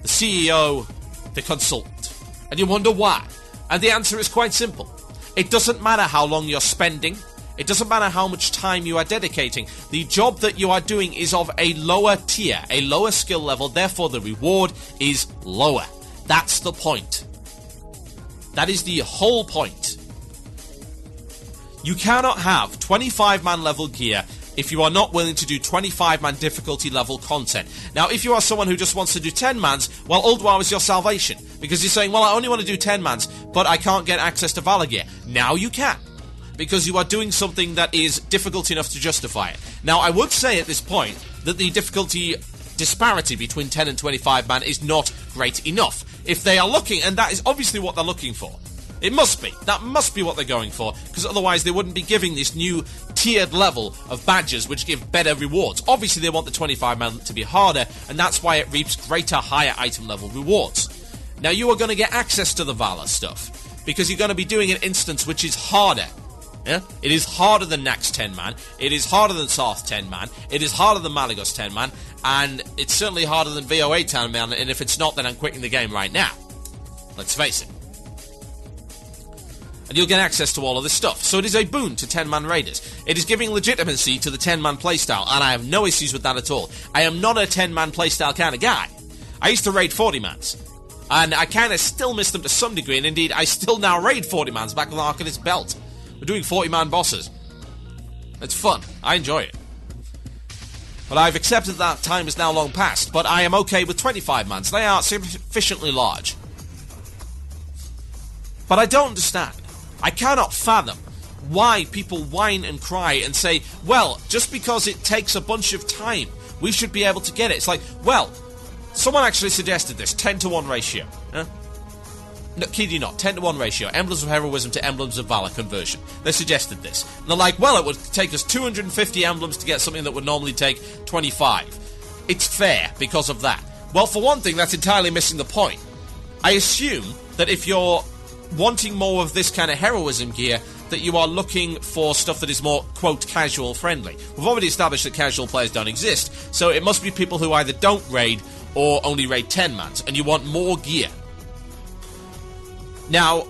the CEO, the consultant. And you wonder why. And the answer is quite simple. It doesn't matter how long you're spending. It doesn't matter how much time you are dedicating. The job that you are doing is of a lower tier, a lower skill level, therefore the reward is lower. That's the point. That is the whole point. You cannot have 25-man level gear if you are not willing to do 25-man difficulty level content. Now, if you are someone who just wants to do 10-mans, well, Old WoW is your salvation, because you're saying, well, I only want to do 10-mans, but I can't get access to Valor gear. Now you can, because you are doing something that is difficult enough to justify it. Now, I would say at this point that the difficulty disparity between 10 and 25-man is not great enough. If they are looking, and that is obviously what they're looking for, it must be. That must be what they're going for, because otherwise they wouldn't be giving this new tiered level of badges which give better rewards. Obviously they want the 25-man to be harder, and that's why it reaps greater, higher item level rewards. Now you are going to get access to the Valor stuff, because you're going to be doing an instance which is harder. Yeah? It is harder than Nax 10-man, it is harder than Sarth 10-man, it is harder than Malagos 10-man, and it's certainly harder than VOA 10-man, and if it's not, then I'm quitting the game right now. Let's face it. And you'll get access to all of this stuff. So it is a boon to 10-man raiders. It is giving legitimacy to the 10-man playstyle, and I have no issues with that at all. I am not a 10-man playstyle kind of guy. I used to raid 40-mans, and I kind of still miss them to some degree, and indeed, I still now raid 40-mans back with Arcanist Belt. We're doing 40-man bosses. It's fun. I enjoy it. But I've accepted that time is now long past, but I am okay with 25-mans. They are sufficiently large. But I don't understand. I cannot fathom why people whine and cry and say, well, just because it takes a bunch of time, we should be able to get it. It's like, well, someone actually suggested this, 10-to-1 ratio. Huh? No, kid you not, 10-to-1 ratio, Emblems of Heroism to Emblems of Valor conversion. They suggested this. And they're like, well, it would take us 250 emblems to get something that would normally take 25. It's fair because of that. Well, for one thing, that's entirely missing the point. I assume that if you're wanting more of this kind of heroism gear, that you are looking for stuff that is more, quote, casual friendly. We've already established that casual players don't exist, so it must be people who either don't raid or only raid 10-mans, and you want more gear. Now,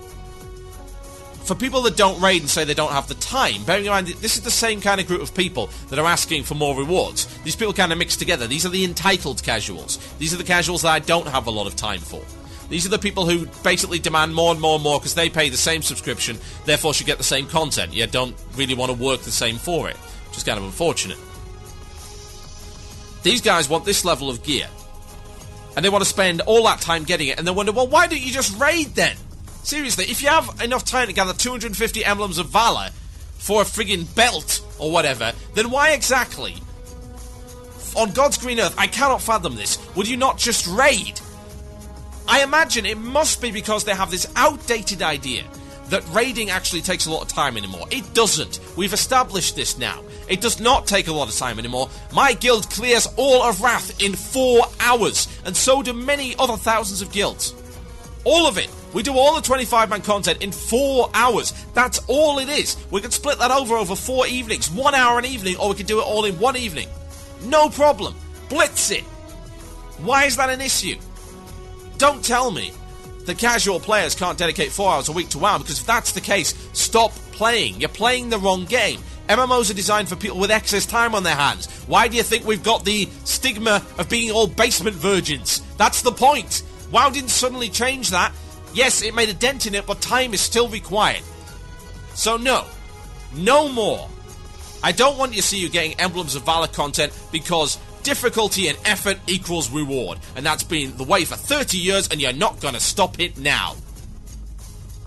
for people that don't raid and say they don't have the time, bearing in mind that this is the same kind of group of people that are asking for more rewards. These people kind of mix together. These are the entitled casuals. These are the casuals that I don't have a lot of time for. These are the people who basically demand more and more and more because they pay the same subscription, therefore should get the same content, yet don't really want to work the same for it, which is kind of unfortunate. These guys want this level of gear, and they want to spend all that time getting it, and they wonder, well, why don't you just raid then? Seriously, if you have enough time to gather 250 Emblems of Valor for a friggin' belt or whatever, then why exactly, on God's green earth, I cannot fathom this, would you not just raid? I imagine it must be because they have this outdated idea that raiding actually takes a lot of time anymore. It doesn't. We've established this now. It does not take a lot of time anymore. My guild clears all of Wrath in 4 hours, and so do many other thousands of guilds. All of it. We do all the 25-man content in 4 hours. That's all it is. We can split that over 4 evenings, 1 hour an evening, or we can do it all in 1 evening. No problem. Blitz it. Why is that an issue? Don't tell me that casual players can't dedicate 4 hours a week to WoW, because if that's the case, stop playing. You're playing the wrong game. MMOs are designed for people with excess time on their hands. Why do you think we've got the stigma of being all basement virgins? That's the point. WoW didn't suddenly change that. Yes, it made a dent in it, but time is still required. So no. No more. I don't want to see you getting Emblems of Valor content because difficulty and effort equals reward, and that's been the way for 30 years, and you're not going to stop it now.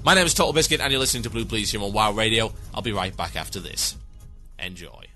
My name is TotalBiscuit, and you're listening to Blue Plz here on WoW Radio. I'll be right back after this. Enjoy.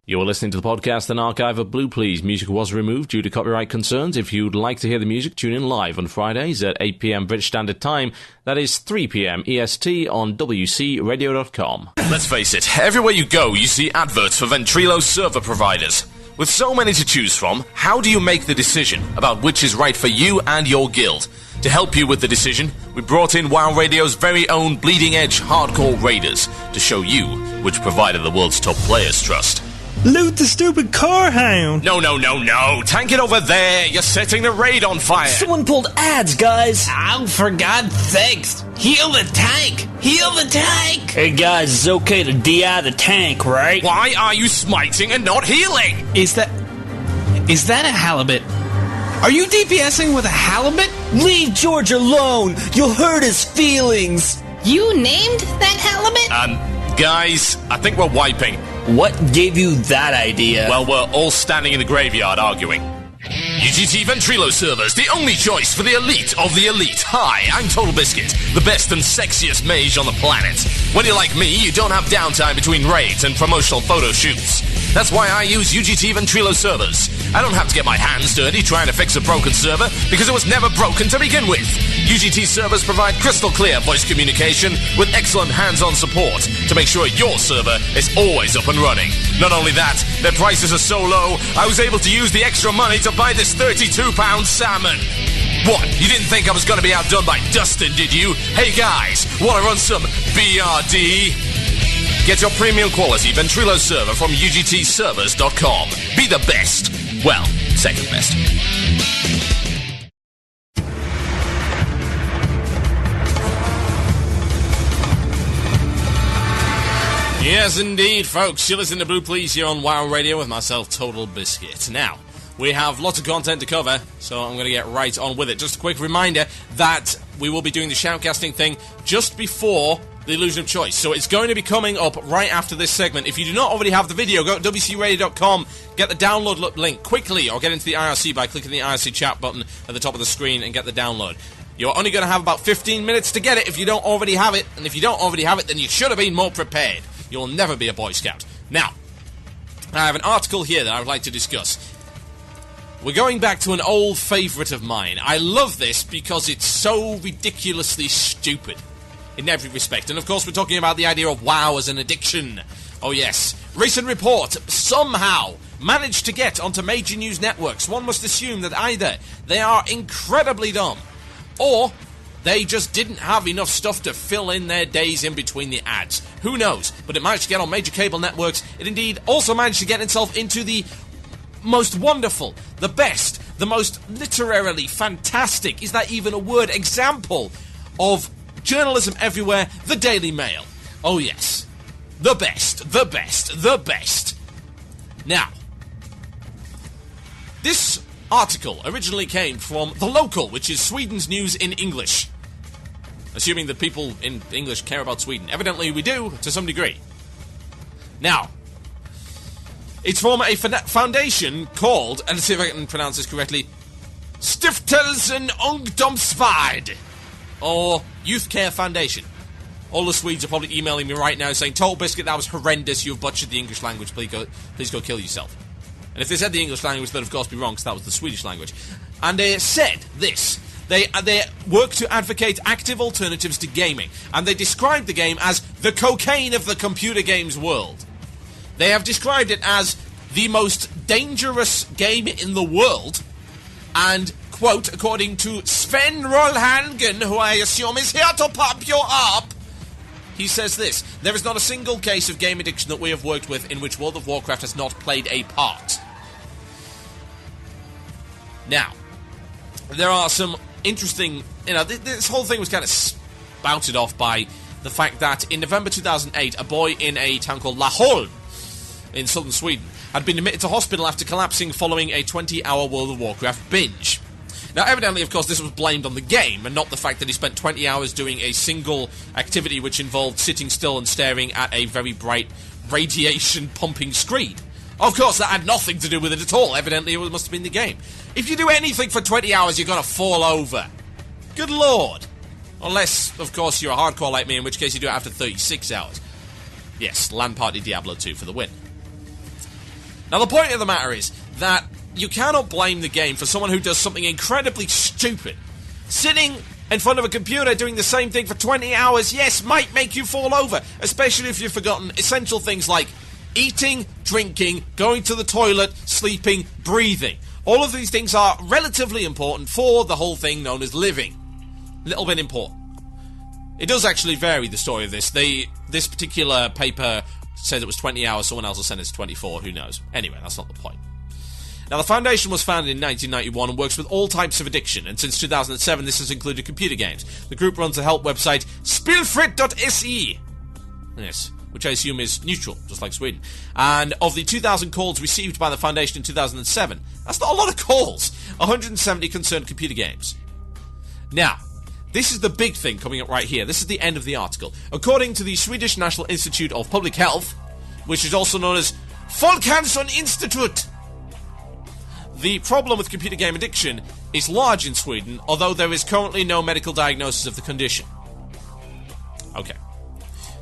You're listening to the podcast and archive of Blue Plz. Music was removed due to copyright concerns. If you'd like to hear the music, tune in live on Fridays at 8 p.m. British Standard Time. That is 3 p.m. EST on WCRadio.com.
Let's face it, everywhere you go, you see adverts for Ventrilo server providers. With so many to choose from, how do you make the decision about which is right for you and your guild? To help you with the decision, we brought in WoW Radio's very own bleeding-edge hardcore raiders to show you which provider the world's top players trust.
Loot the stupid car hound!
No. Tank it over there. You're setting the raid on fire.
Someone pulled ads, guys!
Oh, for God's sakes! Heal the tank! Heal the tank!
Hey, guys, it's okay to DI the tank, right?
Why are you smiting and not healing?
Is that a halibut? Are you DPSing with a halibut?
Leave George alone! You'll hurt his feelings!
You named that halibut?
Guys, I think we're wiping.
What gave you that idea?
Well, we're all standing in the graveyard arguing. UGT Ventrilo servers, the only choice for the elite of the elite. Hi, I'm TotalBiscuit, the best and sexiest mage on the planet. When you're like me, you don't have downtime between raids and promotional photo shoots. That's why I use UGT Ventrilo servers. I don't have to get my hands dirty trying to fix a broken server because it was never broken to begin with. UGT servers provide crystal clear voice communication with excellent hands-on support to make sure your server is always up and running. Not only that, their prices are so low, I was able to use the extra money to buy this £32 salmon. What? You didn't think I was going to be outdone by Dustin, did you? Hey guys, want to run some BRD? Get your premium quality Ventrilo server from UGTservers.com. Be the best. Well, second best.
Yes, indeed, folks. You listen to Blue Plz here on WoW Radio with myself, TotalBiscuit. Now, we have lots of content to cover, so I'm going to get right on with it. Just a quick reminder that we will be doing the Shoutcasting thing just before the Illusion of Choice. So it's going to be coming up right after this segment. If you do not already have the video, go to wcradio.com, get the download link quickly, or get into the IRC by clicking the IRC chat button at the top of the screen and get the download. You're only going to have about 15 minutes to get it if you don't already have it, and if you don't already have it, then you should have been more prepared. You'll never be a Boy Scout. Now, I have an article here that I would like to discuss. We're going back to an old favourite of mine. I love this because it's so ridiculously stupid in every respect. And of course we're talking about the idea of WoW as an addiction. Oh yes. Recent report somehow managed to get onto major news networks. One must assume that either they are incredibly dumb, or they just didn't have enough stuff to fill in their days in between the ads. Who knows? But it managed to get on major cable networks. It indeed also managed to get itself into the most wonderful, the best, the most literarily fantastic, is that even a word, example of journalism everywhere, the Daily Mail. Oh yes. The best, the best, the best. Now, this article originally came from The Local, which is Sweden's news in English. Assuming that people in English care about Sweden. Evidently we do, to some degree. Now, it's from a foundation called, and let's see if I can pronounce this correctly, Stiftelsen Ungdomsvård, or Youth Care Foundation. All the Swedes are probably emailing me right now saying, TotalBiscuit, that was horrendous, you've butchered the English language, please go kill yourself. And if they said the English language, they'd of course be wrong, because that was the Swedish language. And they said this. They work to advocate active alternatives to gaming, and they described the game as the cocaine of the computer games world. They have described it as the most dangerous game in the world, and, quote, according to Sven Rollhangen, who I assume is here to pop you up, he says this: there is not a single case of game addiction that we have worked with in which World of Warcraft has not played a part. Now, there are some interesting, this whole thing was kind of spouted off by the fact that in November 2008, a boy in a town called Laholm in southern Sweden had been admitted to hospital after collapsing following a 20-hour World of Warcraft binge. Now, evidently, of course, this was blamed on the game, and not the fact that he spent 20 hours doing a single activity which involved sitting still and staring at a very bright radiation-pumping screen. Of course, that had nothing to do with it at all. Evidently, it must have been the game. If you do anything for 20 hours, you're going to fall over. Good lord. Unless, of course, you're a hardcore like me, in which case you do it after 36 hours. Yes, LAN Party Diablo 2 for the win. Now, the point of the matter is that you cannot blame the game for someone who does something incredibly stupid. Sitting in front of a computer doing the same thing for 20 hours, yes, might make you fall over, especially if you've forgotten essential things like eating, drinking, going to the toilet, sleeping, breathing. All of these things are relatively important for the whole thing known as living. Little bit important. It does actually vary, the story of this. This particular paper said it was 20 hours, someone else will send it to 24, who knows. Anyway, that's not the point. Now, the foundation was founded in 1991 and works with all types of addiction, and since 2007 this has included computer games. The group runs the help website Spelfritt.se. Yes, which I assume is neutral, just like Sweden. And of the 2,000 calls received by the foundation in 2007, that's not a lot of calls. 170 concerned computer games. Now, this is the big thing coming up right here. This is the end of the article. According to the Swedish National Institute of Public Health, which is also known as Folkhälsoinstitutet. The problem with computer game addiction is large in Sweden, although there is currently no medical diagnosis of the condition. Okay.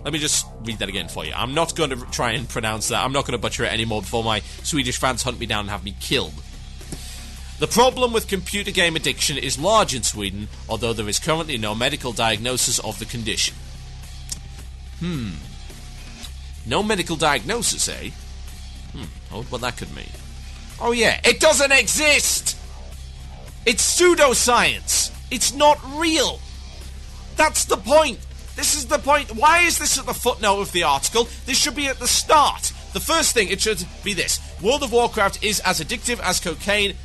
Let me just read that again for you. I'm not going to try and pronounce that. I'm not going to butcher it anymore before my Swedish fans hunt me down and have me killed. The problem with computer game addiction is large in Sweden, although there is currently no medical diagnosis of the condition. No medical diagnosis, eh? I wonder what that could mean. Oh yeah, it doesn't exist! It's pseudoscience! It's not real! That's the point! This is the point. Why is this at the footnote of the article? This should be at the start. The first thing, it should be this. World of Warcraft is as addictive as cocaine,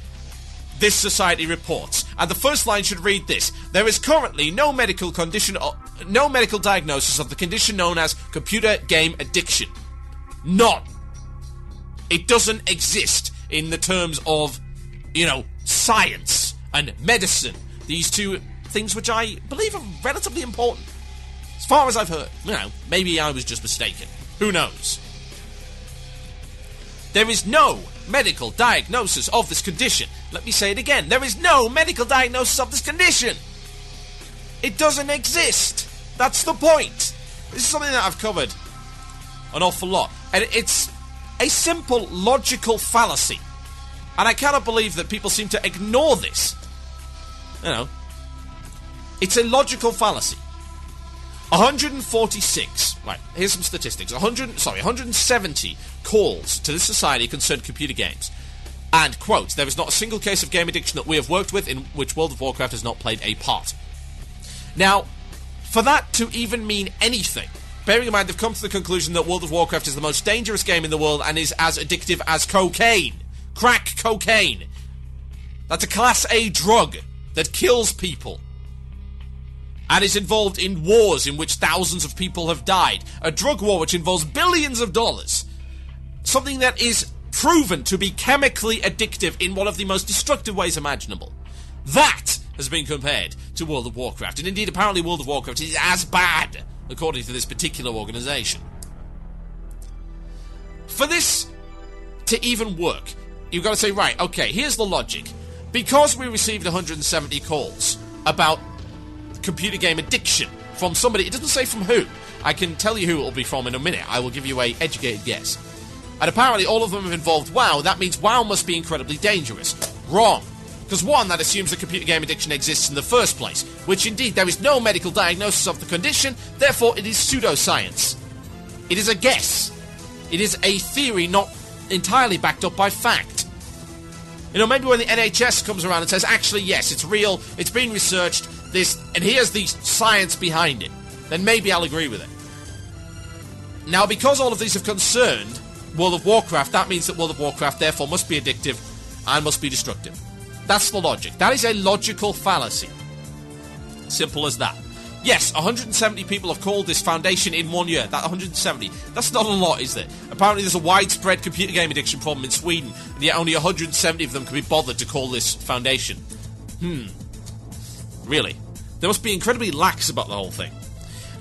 this society reports. And the first line should read this. There is currently no medical condition, no medical diagnosis of the condition known as computer game addiction. None. It doesn't exist in the terms of, science and medicine. These two things which I believe are relatively important. As far as I've heard. Maybe I was just mistaken. Who knows? There is no medical diagnosis of this condition. Let me say it again. There is no medical diagnosis of this condition. It doesn't exist. That's the point. This is something that I've covered an awful lot. And it's a simple logical fallacy. And I cannot believe that people seem to ignore this. It's a logical fallacy. 146, right, here's some statistics. 170 calls to this society concerned computer games. And, quote, there is not a single case of game addiction that we have worked with in which World of Warcraft has not played a part. Now, for that to even mean anything, bearing in mind they've come to the conclusion that World of Warcraft is the most dangerous game in the world and is as addictive as cocaine. Crack cocaine. That's a Class A drug that kills people. And is involved in wars in which thousands of people have died. A drug war which involves billions of dollars. Something that is proven to be chemically addictive in one of the most destructive ways imaginable. That has been compared to World of Warcraft. And indeed, apparently World of Warcraft is as bad, according to this particular organisation. For this to even work, you've got to say, right, okay, here's the logic. Because we received 170 calls about computer game addiction from somebody, it doesn't say from who. I can tell you who it will be from in a minute. I will give you a educated guess. And apparently all of them have involved WoW. That means WoW must be incredibly dangerous. Wrong. Because one, that assumes that computer game addiction exists in the first place, which indeed there is no medical diagnosis of the condition, therefore it is pseudoscience. It is a guess. It is a theory not entirely backed up by fact. Maybe when the NHS comes around and says, actually, yes, it's real, it's been researched, and here's the science behind it, then maybe I'll agree with it. Now, because all of these have concerned World of Warcraft, that means that World of Warcraft therefore must be addictive and must be destructive. That's the logic. That is a logical fallacy. Simple as that. Yes, 170 people have called this foundation in 1 year. That 170. That's not a lot, is there? Apparently there's a widespread computer game addiction problem in Sweden, and yet only 170 of them can be bothered to call this foundation. Really? They must be incredibly lax about the whole thing.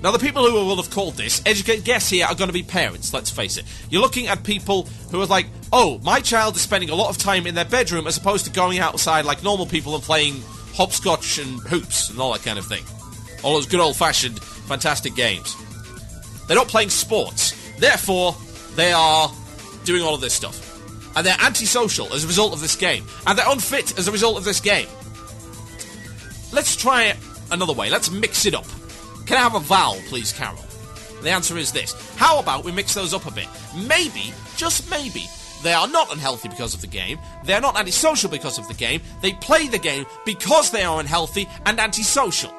Now, the people who will have called this, educated guess here, are going to be parents, let's face it. You're looking at people who are like, oh, my child is spending a lot of time in their bedroom as opposed to going outside like normal people and playing hopscotch and hoops and all that kind of thing. All those good old-fashioned, fantastic games. They're not playing sports. Therefore, they are doing all of this stuff. And they're antisocial as a result of this game. And they're unfit as a result of this game. Let's try it another way. Let's mix it up. Can I have a vowel, please, Carol? The answer is this. How about we mix those up a bit? Maybe, just maybe, they are not unhealthy because of the game. They are not antisocial because of the game. They play the game because they are unhealthy and antisocial.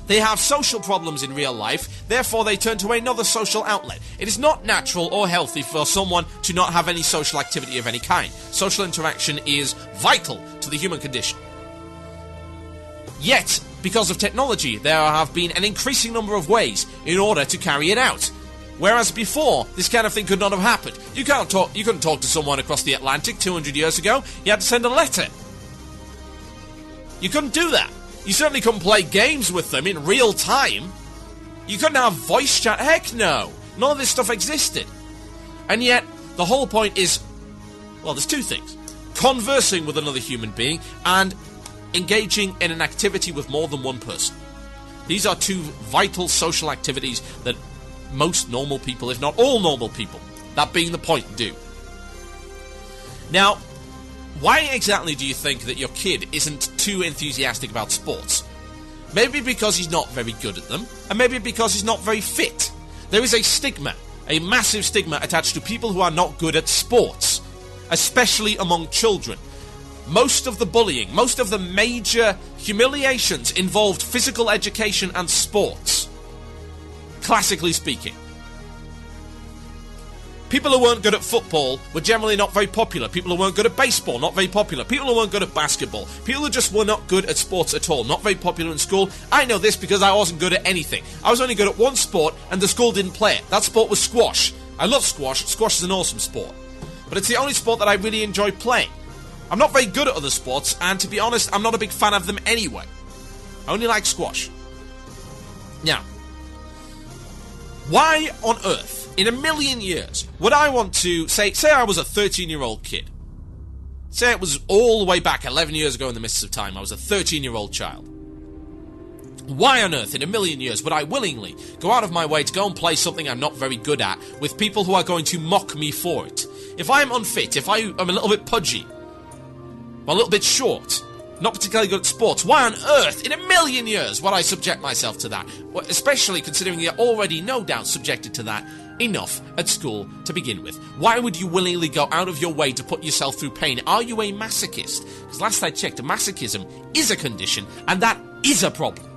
They have social problems in real life, therefore they turn to another social outlet. It is not natural or healthy for someone to not have any social activity of any kind. Social interaction is vital to the human condition. Yet, because of technology, there have been an increasing number of ways in order to carry it out. Whereas before, this kind of thing could not have happened. You couldn't talk to someone across the Atlantic 200 years ago. You had to send a letter. You couldn't do that. You certainly couldn't play games with them in real time. You couldn't have voice chat. Heck no. None of this stuff existed. And yet, the whole point is, well, there's two things. Conversing with another human being and engaging in an activity with more than one person. These are two vital social activities that most normal people, if not all normal people, that being the point, do. Now, why exactly do you think that your kid isn't too enthusiastic about sports? Maybe because he's not very good at them, and maybe because he's not very fit. There is a stigma, a massive stigma attached to people who are not good at sports, especially among children. Most of the bullying, most of the major humiliations involved physical education and sports, classically speaking. People who weren't good at football were generally not very popular. People who weren't good at baseball, not very popular. People who weren't good at basketball. People who just were not good at sports at all, not very popular in school. I know this because I wasn't good at anything. I was only good at one sport and the school didn't play it. That sport was squash. I love squash. Squash is an awesome sport. But it's the only sport that I really enjoy playing. I'm not very good at other sports, and to be honest, I'm not a big fan of them anyway. I only like squash. Now, why on earth, in a million years, would I want to, say I was a 13-year-old kid. Say it was all the way back 11 years ago in the mists of time, I was a 13-year-old child. Why on earth, in a million years, would I willingly go out of my way to go and play something I'm not very good at with people who are going to mock me for it? If I'm unfit, if I'm a little bit pudgy, I'm a little bit short, not particularly good at sports, why on earth, in a million years, would I subject myself to that? Well, especially considering you're already no doubt subjected to that enough at school to begin with. Why would you willingly go out of your way to put yourself through pain? Are you a masochist? Because last I checked, masochism is a condition, and that is a problem.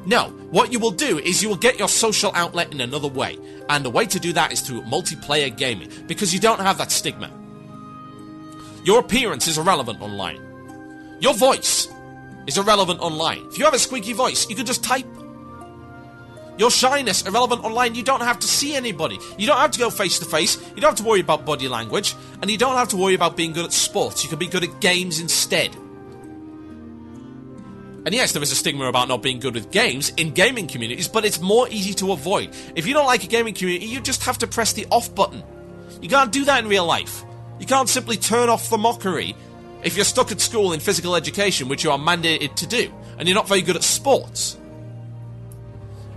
No, what you will do is you will get your social outlet in another way, and the way to do that is through multiplayer gaming, because you don't have that stigma. Your appearance is irrelevant online. Your voice is irrelevant online. If you have a squeaky voice, you can just type. Your shyness, irrelevant online. You don't have to see anybody. You don't have to go face to face. You don't have to worry about body language. And you don't have to worry about being good at sports. You can be good at games instead. And yes, there is a stigma about not being good with games in gaming communities, but it's more easy to avoid. If you don't like a gaming community, you just have to press the off button. You can't do that in real life. You can't simply turn off the mockery if you're stuck at school in physical education, which you are mandated to do, and you're not very good at sports.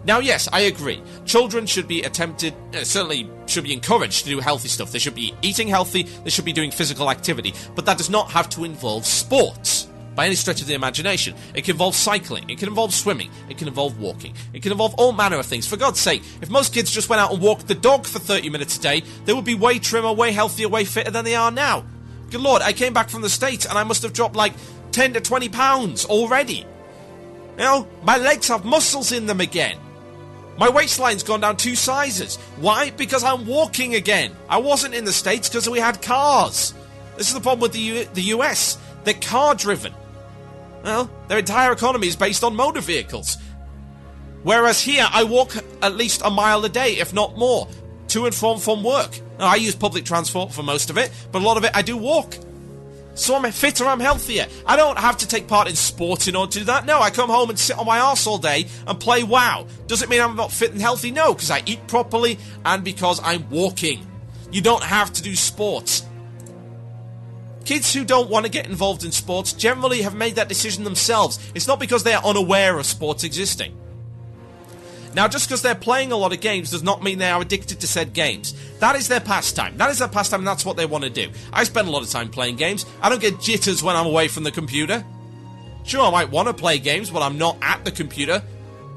Now, yes, I agree. Children should be certainly should be encouraged to do healthy stuff. They should be eating healthy, they should be doing physical activity, but that does not have to involve sports by any stretch of the imagination. It can involve cycling, it can involve swimming, it can involve walking, it can involve all manner of things. For God's sake, if most kids just went out and walked the dog for 30 minutes a day, they would be way trimmer, way healthier, way fitter than they are now. Good Lord, I came back from the States and I must have dropped like 10 to 20 pounds already. You know, my legs have muscles in them again. My waistline's gone down 2 sizes. Why? Because I'm walking again. I wasn't in the States because we had cars. This is the problem with the US. They're car-driven. Well, their entire economy is based on motor vehicles. Whereas here, I walk at least a mile a day, if not more, to and from work. Now, I use public transport for most of it, but a lot of it I do walk. So I'm fitter, I'm healthier. I don't have to take part in sports in order to do that. No, I come home and sit on my arse all day and play WoW. Does it mean I'm not fit and healthy? No, because I eat properly and because I'm walking. You don't have to do sports. Kids who don't want to get involved in sports generally have made that decision themselves. It's not because they are unaware of sports existing. Now, just because they're playing a lot of games does not mean they are addicted to said games. That is their pastime. That is their pastime, and that's what they want to do. I spend a lot of time playing games. I don't get jitters when I'm away from the computer. Sure, I might want to play games when I'm not at the computer.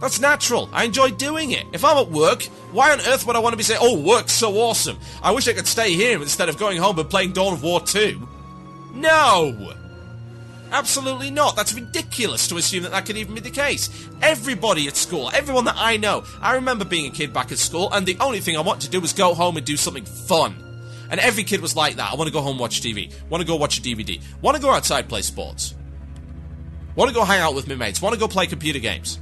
That's natural. I enjoy doing it. If I'm at work, why on earth would I want to be saying, oh, work's so awesome. I wish I could stay here instead of going home and playing Dawn of War 2. No! Absolutely not. That's ridiculous to assume that that could even be the case. Everybody at school, everyone that I know, I remember being a kid back at school, and the only thing I wanted to do was go home and do something fun. And every kid was like that. I want to go home and watch TV. Want to go watch a DVD. Want to go outside play sports. Want to go hang out with my mates. Want to go play computer games.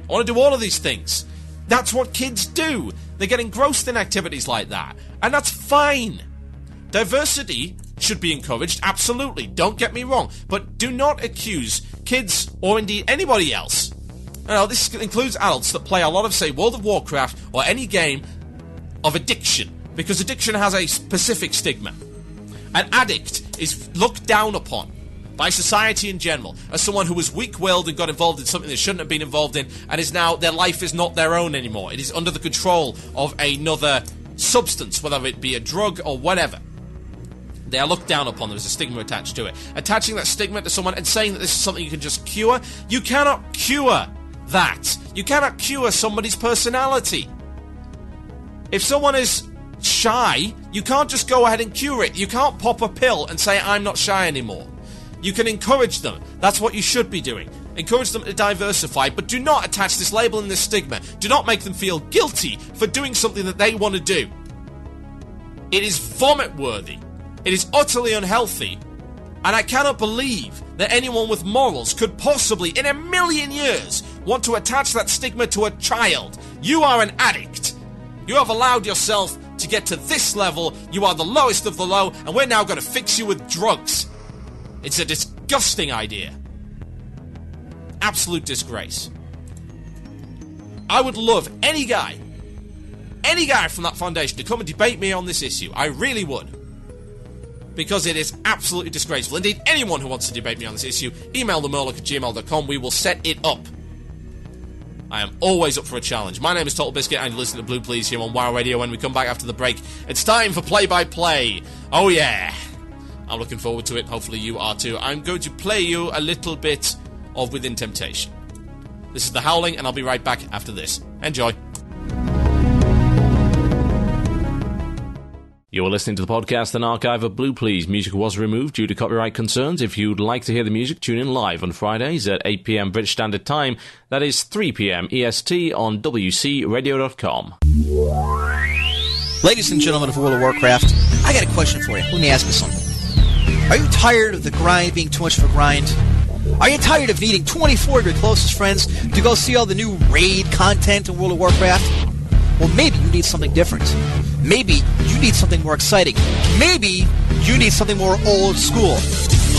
I want to do all of these things. That's what kids do. They get engrossed in activities like that. And that's fine. Diversity should be encouraged, absolutely, don't get me wrong, but do not accuse kids, or indeed anybody else, this includes adults that play a lot of, say, World of Warcraft, or any game of addiction, because addiction has a specific stigma. An addict is looked down upon by society in general as someone who was weak-willed and got involved in something they shouldn't have been involved in, and is now, their life is not their own anymore. It is under the control of another substance, whether it be a drug or whatever. They are looked down upon. There is a stigma attached to it. Attaching that stigma to someone and saying that this is something you can just cure, you cannot cure that. You cannot cure somebody's personality. If someone is shy, you can't just go ahead and cure it. You can't pop a pill and say, I'm not shy anymore. You can encourage them. That's what you should be doing. Encourage them to diversify, but do not attach this label and this stigma. Do not make them feel guilty for doing something that they want to do. It is vomit-worthy. It is utterly unhealthy. And I cannot believe that anyone with morals could possibly, in a million years, want to attach that stigma to a child. You are an addict. You have allowed yourself to get to this level. You are the lowest of the low, and we're now going to fix you with drugs. It's a disgusting idea. Absolute disgrace. I would love any guy from that foundation to come and debate me on this issue. I really would. Because it is absolutely disgraceful. Indeed, anyone who wants to debate me on this issue, email themurloc@gmail.com. We will set it up. I am always up for a challenge. My name is TotalBiscuit, and you're listening to Blue Plz here on WoW Radio. When we come back after the break, it's time for play-by-play. Oh yeah. I'm looking forward to it. Hopefully you are too. I'm going to play you a little bit of Within Temptation. This is The Howling, and I'll be right back after this. Enjoy. You're listening to the podcast and archive of Blue Plz. Music was removed due to copyright concerns. If you'd like to hear the music, tune in live on Fridays at 8 p.m. British Standard Time. That is 3 p.m. EST on WCRadio.com.
Ladies and gentlemen of World of Warcraft, I got a question for you. Let me ask you something. Are you tired of the grind being too much of a grind? Are you tired of needing 24 of your closest friends to go see all the new raid content in World of Warcraft? Well, maybe you need something different. Maybe you need something more exciting. Maybe you need something more old school.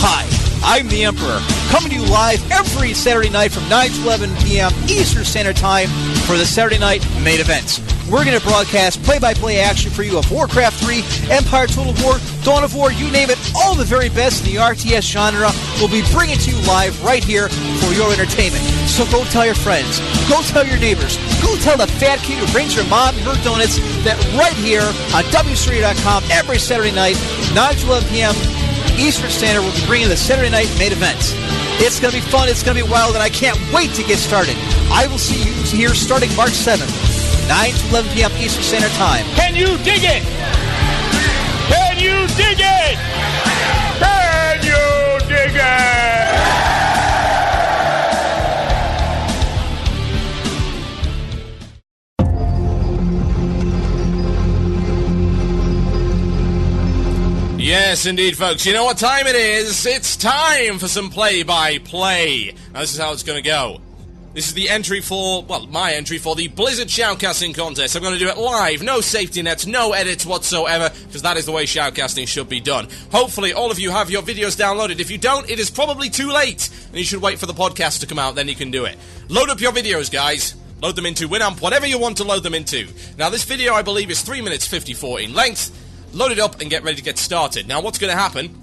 Hi, I'm the Emperor, coming to you live every Saturday night from 9 to 11 p.m. Eastern Standard Time for the Saturday Night Main Event. We're going to broadcast play-by-play action for you of Warcraft 3, Empire Total War, Dawn of War, you name it, all the very best in the RTS genre will be bringing to you live right here for your entertainment. So go tell your friends, go tell your neighbors, go tell the fat kid who brings your mom her donuts that right here on WCRadio.com every Saturday night, 9 to 11 p.m. Eastern Standard, we'll be bringing the Saturday Night Main Event. It's going to be fun, it's going to be wild, and I can't wait to get started. I will see you here starting March 7th. 9 to 11 p.m. Eastern Standard Time.
Can you dig it? Can you dig it? Can you dig it?
Yes, indeed, folks. You know what time it is? It's time for some play-by-play. Now, this is how it's going to go. This is the entry for, well, my entry for the Blizzard Shoutcasting contest. I'm going to do it live, no safety nets, no edits whatsoever, because that is the way shoutcasting should be done. Hopefully, all of you have your videos downloaded. If you don't, it is probably too late, and you should wait for the podcast to come out, then you can do it. Load up your videos, guys. Load them into Winamp, whatever you want to load them into. Now, this video, I believe, is 3 minutes 54 in length. Load it up and get ready to get started. Now, what's going to happen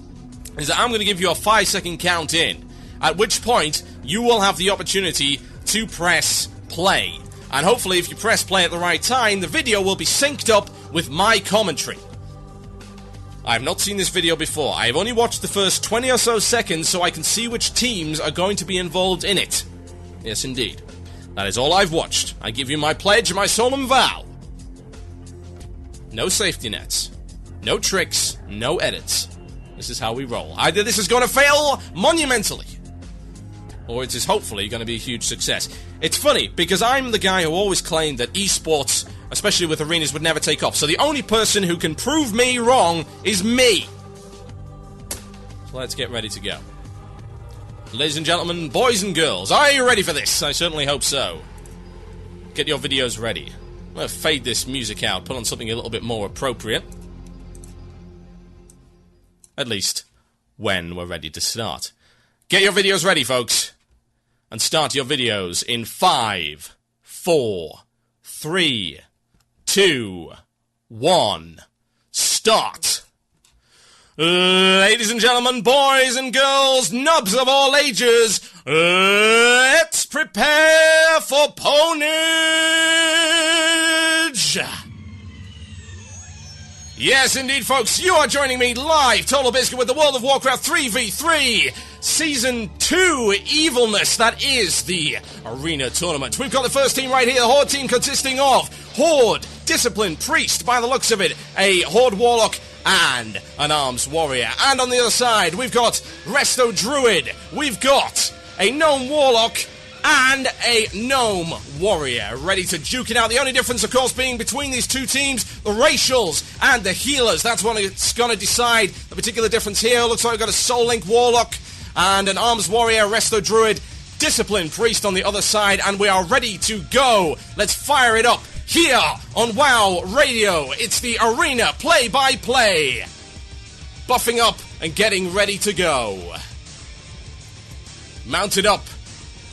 is that I'm going to give you a 5-second count in, at which point you will have the opportunity to press play. And hopefully, if you press play at the right time, the video will be synced up with my commentary. I have not seen this video before. I have only watched the first 20 or so seconds so I can see which teams are going to be involved in it. Yes, indeed. That is all I've watched. I give you my pledge, my solemn vow. No safety nets. No tricks. No edits. This is how we roll. Either this is going to fail monumentally, or it is hopefully going to be a huge success. It's funny, because I'm the guy who always claimed that esports, especially with arenas, would never take off. So the only person who can prove me wrong is me. So let's get ready to go. Ladies and gentlemen, boys and girls, are you ready for this? I certainly hope so. Get your videos ready. I'm going to fade this music out, put on something a little bit more appropriate. At least, when we're ready to start. Get your videos ready, folks. And start your videos in 5, 4, 3, 2, 1, start. Ladies and gentlemen, boys and girls, nubs of all ages, let's prepare for ponage! Yes, indeed, folks, you are joining me live, TotalBiscuit, with the World of Warcraft 3v3, Season 2 evilness, that is the Arena Tournament. We've got the first team right here, the Horde team consisting of Horde, Discipline, Priest, by the looks of it, a Horde Warlock, and an Arms Warrior. And on the other side, we've got Resto Druid, we've got a Gnome Warlock, and a Gnome Warrior, ready to duke it out. The only difference, of course, being between these two teams, the racials and the healers. That's what it's going to decide the particular difference here. Looks like we've got a Soul Link Warlock and an Arms Warrior, Resto Druid, Discipline Priest on the other side, and we are ready to go. Let's fire it up here on WoW Radio. It's the Arena Play-by-Play. Buffing up and getting ready to go. Mounted up.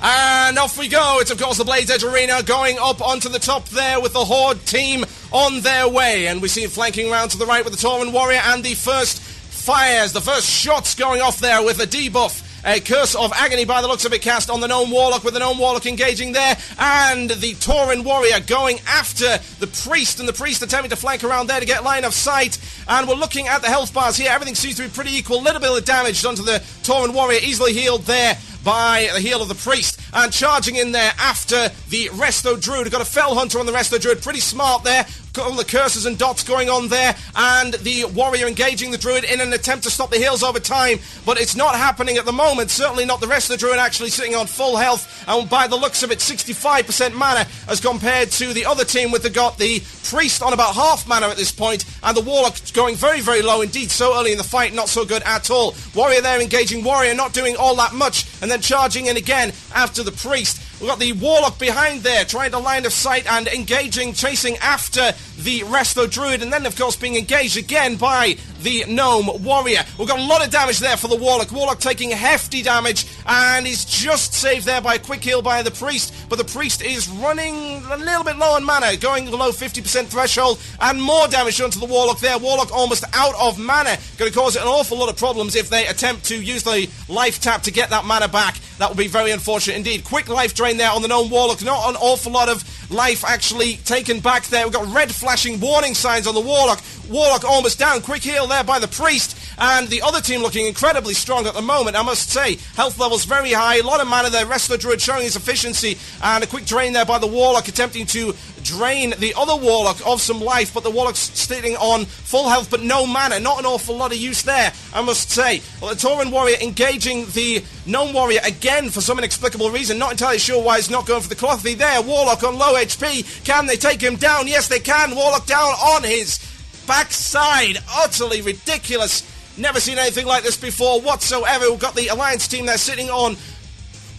And off we go. It's, of course, the Blade's Edge Arena going up onto the top there with the Horde team on their way. And we see it flanking around to the right with the Tauren Warrior and the first fires, the first shots going off there with a debuff. A Curse of Agony, by the looks of it, cast on the Gnome Warlock, with the Gnome Warlock engaging there, and the Tauren Warrior going after the Priest, and the Priest attempting to flank around there to get line of sight. And we're looking at the health bars here. Everything seems to be pretty equal. Little bit of damage done to the Tauren Warrior, easily healed there by the heal of the Priest, and charging in there after the Resto Druid. Got a Fell Hunter on the Resto Druid, pretty smart there. Got all the curses and dots going on there, and the Warrior engaging the Druid in an attempt to stop the heals over time, but it's not happening at the moment. Certainly not the rest of the Druid actually sitting on full health, and by the looks of it, 65% mana as compared to the other team with the Priest on about half mana at this point, and the Warlock going very, very low indeed. So early in the fight, not so good at all. Warrior there engaging Warrior, not doing all that much, and then charging in again after the Priest. We've got the Warlock behind there, trying to line of sight and engaging, chasing after the Resto Druid, and then, of course, being engaged again by the Gnome Warrior. We've got a lot of damage there for the Warlock. Warlock taking hefty damage, and is just saved there by a quick heal by the Priest, but the Priest is running a little bit low on mana, going below 50% threshold, and more damage done to the Warlock there. Warlock almost out of mana. Going to cause it an awful lot of problems if they attempt to use the life tap to get that mana back. That would be very unfortunate indeed. Quick life drain there on the Gnome Warlock. Not an awful lot of life actually taken back there. We've got red flashing warning signs on the Warlock. Warlock almost down. Quick heal there by the Priest. And the other team looking incredibly strong at the moment, I must say. Health levels very high. A lot of mana there. Resto Druid showing his efficiency. And a quick drain there by the Warlock, attempting to drain the other Warlock of some life, but the Warlock's sitting on full health but no mana. Not an awful lot of use there, I must say. Well, the Tauren Warrior engaging the Gnome Warrior again for some inexplicable reason. Not entirely sure why he's not going for the Clothy there. Warlock on low HP. Can they take him down? Yes, they can. Warlock down on his backside. Utterly ridiculous. Never seen anything like this before whatsoever. We've got the Alliance team there sitting on,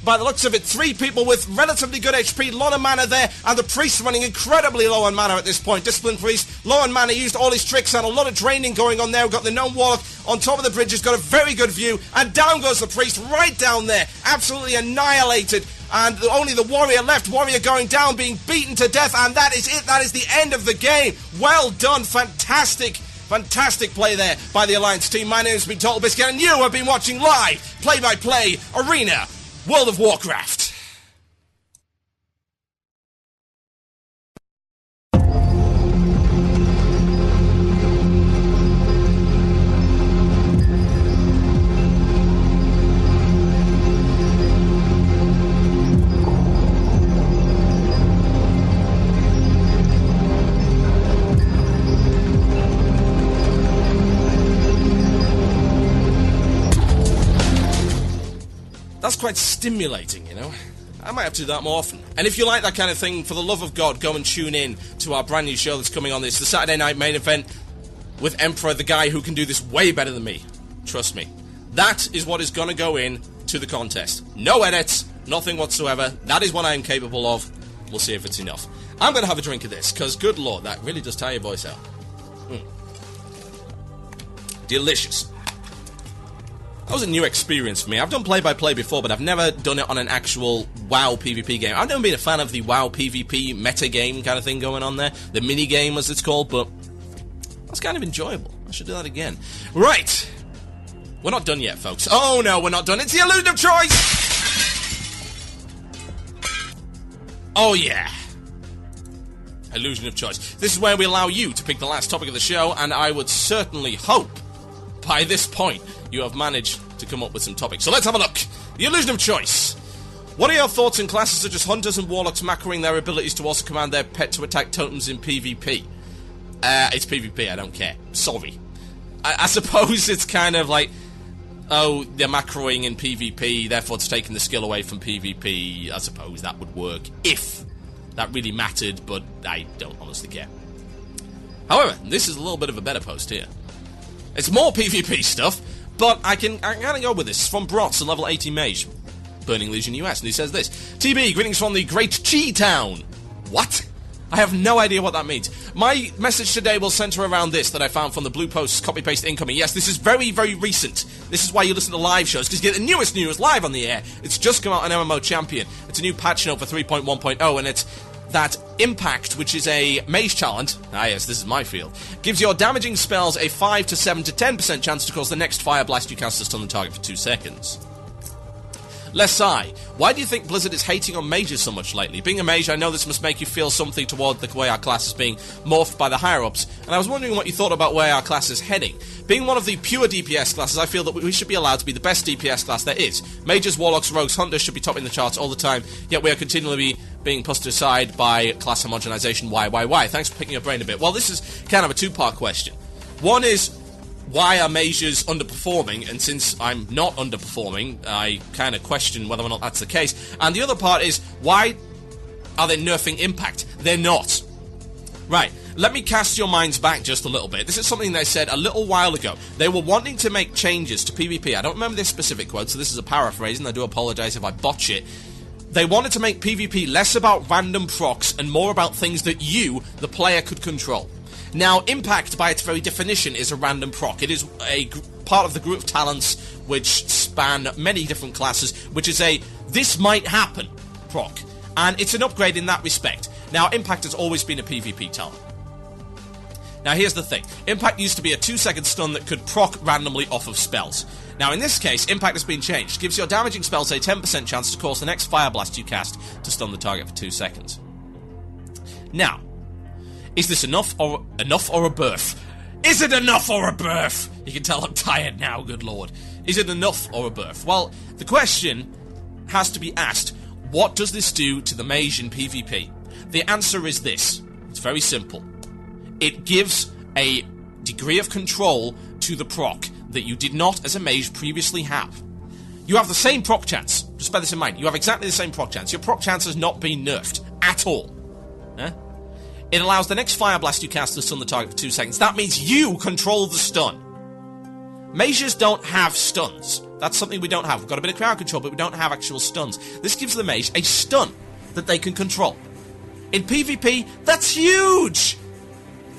by the looks of it, 3 people with relatively good HP, a lot of mana there, and the Priest running incredibly low on mana at this point. Disciplined Priest, low on mana, used all his tricks, and a lot of draining going on there. We've got the Gnome Warlock on top of the bridge, has got a very good view, and down goes the Priest, right down there, absolutely annihilated, and only the Warrior left. Warrior going down, being beaten to death, and that is it. That is the end of the game. Well done, fantastic play there by the Alliance team. My name has been TotalBiscuit, and you have been watching live play-by-play Arena World of Warcraft. That's quite stimulating, you know. I might have to do that more often. And if you like that kind of thing, for the love of God, go and tune in to our brand new show that's coming on this, the Saturday night main event with Emperor, the guy who can do this way better than me. Trust me. That is what is going to go in to the contest. No edits, nothing whatsoever. That is what I am capable of. We'll see if it's enough. I'm going to have a drink of this, because good lord, that really does tire your voice out. Delicious. That was a new experience for me. I've done play-by-play before, but I've never done it on an actual WoW PvP game. I've never been a fan of the WoW PvP meta game kind of thing going on there. The mini-game, as it's called, but kind of enjoyable. I should do that again. Right. We're not done yet, folks. Oh, no, we're not done. It's the illusion of choice! Oh, yeah. Illusion of choice. This is where we allow you to pick the last topic of the show, and I would certainly hope, by this point, you have managed to come up with some topics. So let's have a look. The illusion of choice. What are your thoughts on classes such as hunters and warlocks macroing their abilities to also command their pet to attack totems in PvP? It's PvP, I don't care. Sorry. I suppose it's kind of like, oh, they're macroing in PvP, therefore it's taking the skill away from PvP. I suppose that would work if that really mattered, but I don't honestly care. However, this is a little bit of a better post here. It's more PvP stuff, but I can kind of go with this. It's from Brotz, a level 80 mage, Burning Legion US, and he says this. TB, greetings from the Great Chi Town. What? I have no idea what that means. My message today will center around this that I found from the Blue Post's copy-paste incoming. Yes, this is very, very recent. This is why you listen to live shows, because you get the newest news live on the air. It's just come out on MMO Champion. It's a new patch note for 3.1.0, and it's that Impact, which is a mage talent, yes, this is my field, gives your damaging spells a 5 to 7 to 10% chance to cause the next fire blast you cast to stun the target for 2 seconds. Lesai, why do you think Blizzard is hating on mages so much lately? Being a mage, I know this must make you feel something toward the way our class is being morphed by the higher-ups, and I was wondering what you thought about where our class is heading. Being one of the pure DPS classes, I feel that we should be allowed to be the best DPS class there is. Mages, warlocks, rogues, hunters should be topping the charts all the time, yet we are continually being pushed aside by class homogenization. Why? Thanks for picking your brain a bit. Well, this is kind of a two-part question. One is, why are mages underperforming? And since I'm not underperforming, I kind of question whether or not that's the case. And the other part is, why are they nerfing Impact? They're not. Right, let me cast your minds back just a little bit. This is something they said a little while ago. They were wanting to make changes to PvP. I don't remember this specific quote, so this is a paraphrase, and I do apologize if I botch it. They wanted to make PvP less about random procs and more about things that you, the player, could control. Now, Impact, by its very definition, is a random proc. It is a part of the group of talents which span many different classes, which is a this might happen proc. And it's an upgrade in that respect. Now, Impact has always been a PvP talent. Now, here's the thing. Impact used to be a 2-second stun that could proc randomly off of spells. Now, in this case, Impact has been changed. It gives your damaging spells a 10% chance to cause the next fire blast you cast to stun the target for 2 seconds. Now, is this enough or a birth? Is it enough or a birth? You can tell I'm tired now, good lord. Is it enough or a birth? Well, the question has to be asked, what does this do to the mage in PvP? The answer is this. It's very simple. It gives a degree of control to the proc that you did not as a mage previously have. You have the same proc chance. Just bear this in mind. You have exactly the same proc chance. Your proc chance has not been nerfed at all. It allows the next fire blast you cast to stun the target for 2 seconds. That means you control the stun. Mages don't have stuns. That's something we don't have. We've got a bit of crowd control, but we don't have actual stuns. This gives the mage a stun that they can control. In PvP, that's huge!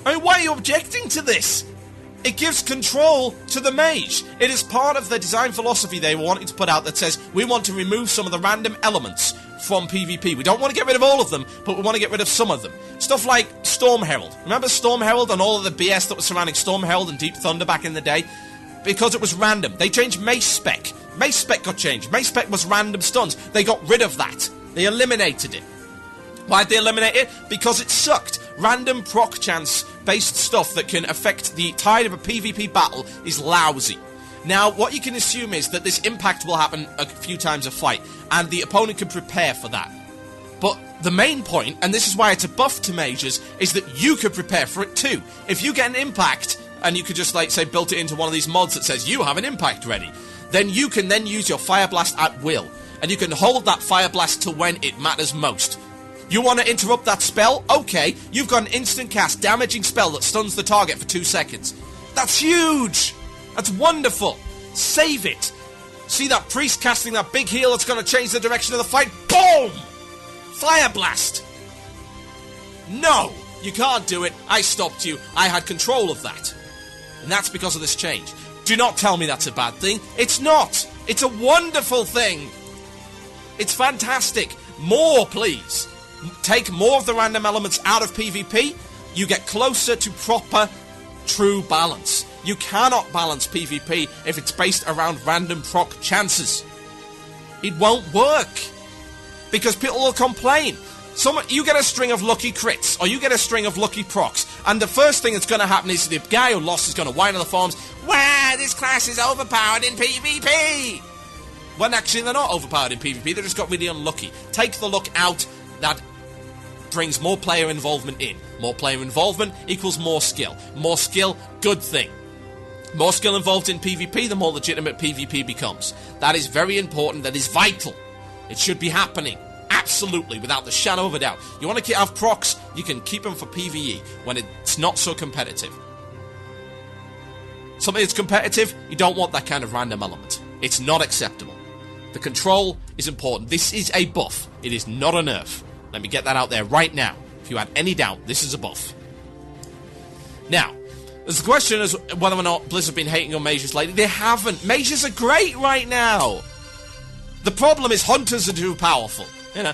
I mean, why are you objecting to this? It gives control to the mage. It is part of the design philosophy they were wanting to put out that says, we want to remove some of the random elements from PvP. We don't want to get rid of all of them, but we want to get rid of some of them. Stuff like Storm Herald. Remember Storm Herald and all of the BS that was surrounding Storm Herald and Deep Thunder back in the day? Because it was random. They changed Mace Spec. Mace Spec got changed. Mace Spec was random stuns. They got rid of that. They eliminated it. Why'd they eliminate it? Because it sucked. Random proc chance based stuff that can affect the tide of a PvP battle is lousy. Now, what you can assume is that this impact will happen a few times a fight, and the opponent can prepare for that. But the main point, and this is why it's a buff to mages, is that you could prepare for it too. If you get an impact, and you could just, like, say, build it into one of these mods that says you have an impact ready, then you can then use your Fire Blast at will, and you can hold that Fire Blast to when it matters most. You want to interrupt that spell? Okay, you've got an instant cast damaging spell that stuns the target for 2 seconds. That's huge! That's wonderful! Save it! See that priest casting that big heal that's going to change the direction of the fight? Boom! Fire Blast! No! You can't do it. I stopped you. I had control of that. And that's because of this change. Do not tell me that's a bad thing. It's not! It's a wonderful thing! It's fantastic. More, please. Take more of the random elements out of PvP. You get closer to proper true balance. You cannot balance PvP if it's based around random proc chances. It won't work. Because people will complain. You get a string of lucky crits, or you get a string of lucky procs, and the first thing that's going to happen is the guy who lost is going to whine on the forums, "Wow, this class is overpowered in PvP!" When actually they're not overpowered in PvP, they just got really unlucky. Take the luck out, that brings more player involvement in. More player involvement equals more skill. More skill, good thing. More skill involved in PvP, the more legitimate PvP becomes. That is very important, that is vital. It should be happening. Absolutely, without the shadow of a doubt. You want to have procs, you can keep them for PvE when it's not so competitive. Something that's competitive, you don't want that kind of random element. It's not acceptable. The control is important. This is a buff. It is not a nerf. Let me get that out there right now. If you had any doubt, this is a buff. Now, there's the question as whether or not Blizzard have been hating on mages lately. They haven't. Mages are great right now. The problem is hunters are too powerful. You know,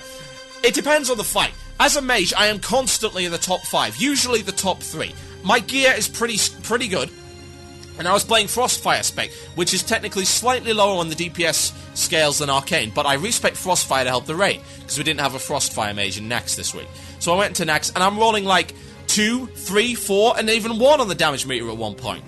it depends on the fight. As a mage, I am constantly in the top 5, usually the top 3. My gear is pretty good. And I was playing Frostfire spec, which is technically slightly lower on the DPS scales than Arcane, but I respec Frostfire to help the raid, because we didn't have a Frostfire mage in Nax this week. So I went into Nax, and I'm rolling like 2, 3, 4, and even 1 on the damage meter at one point.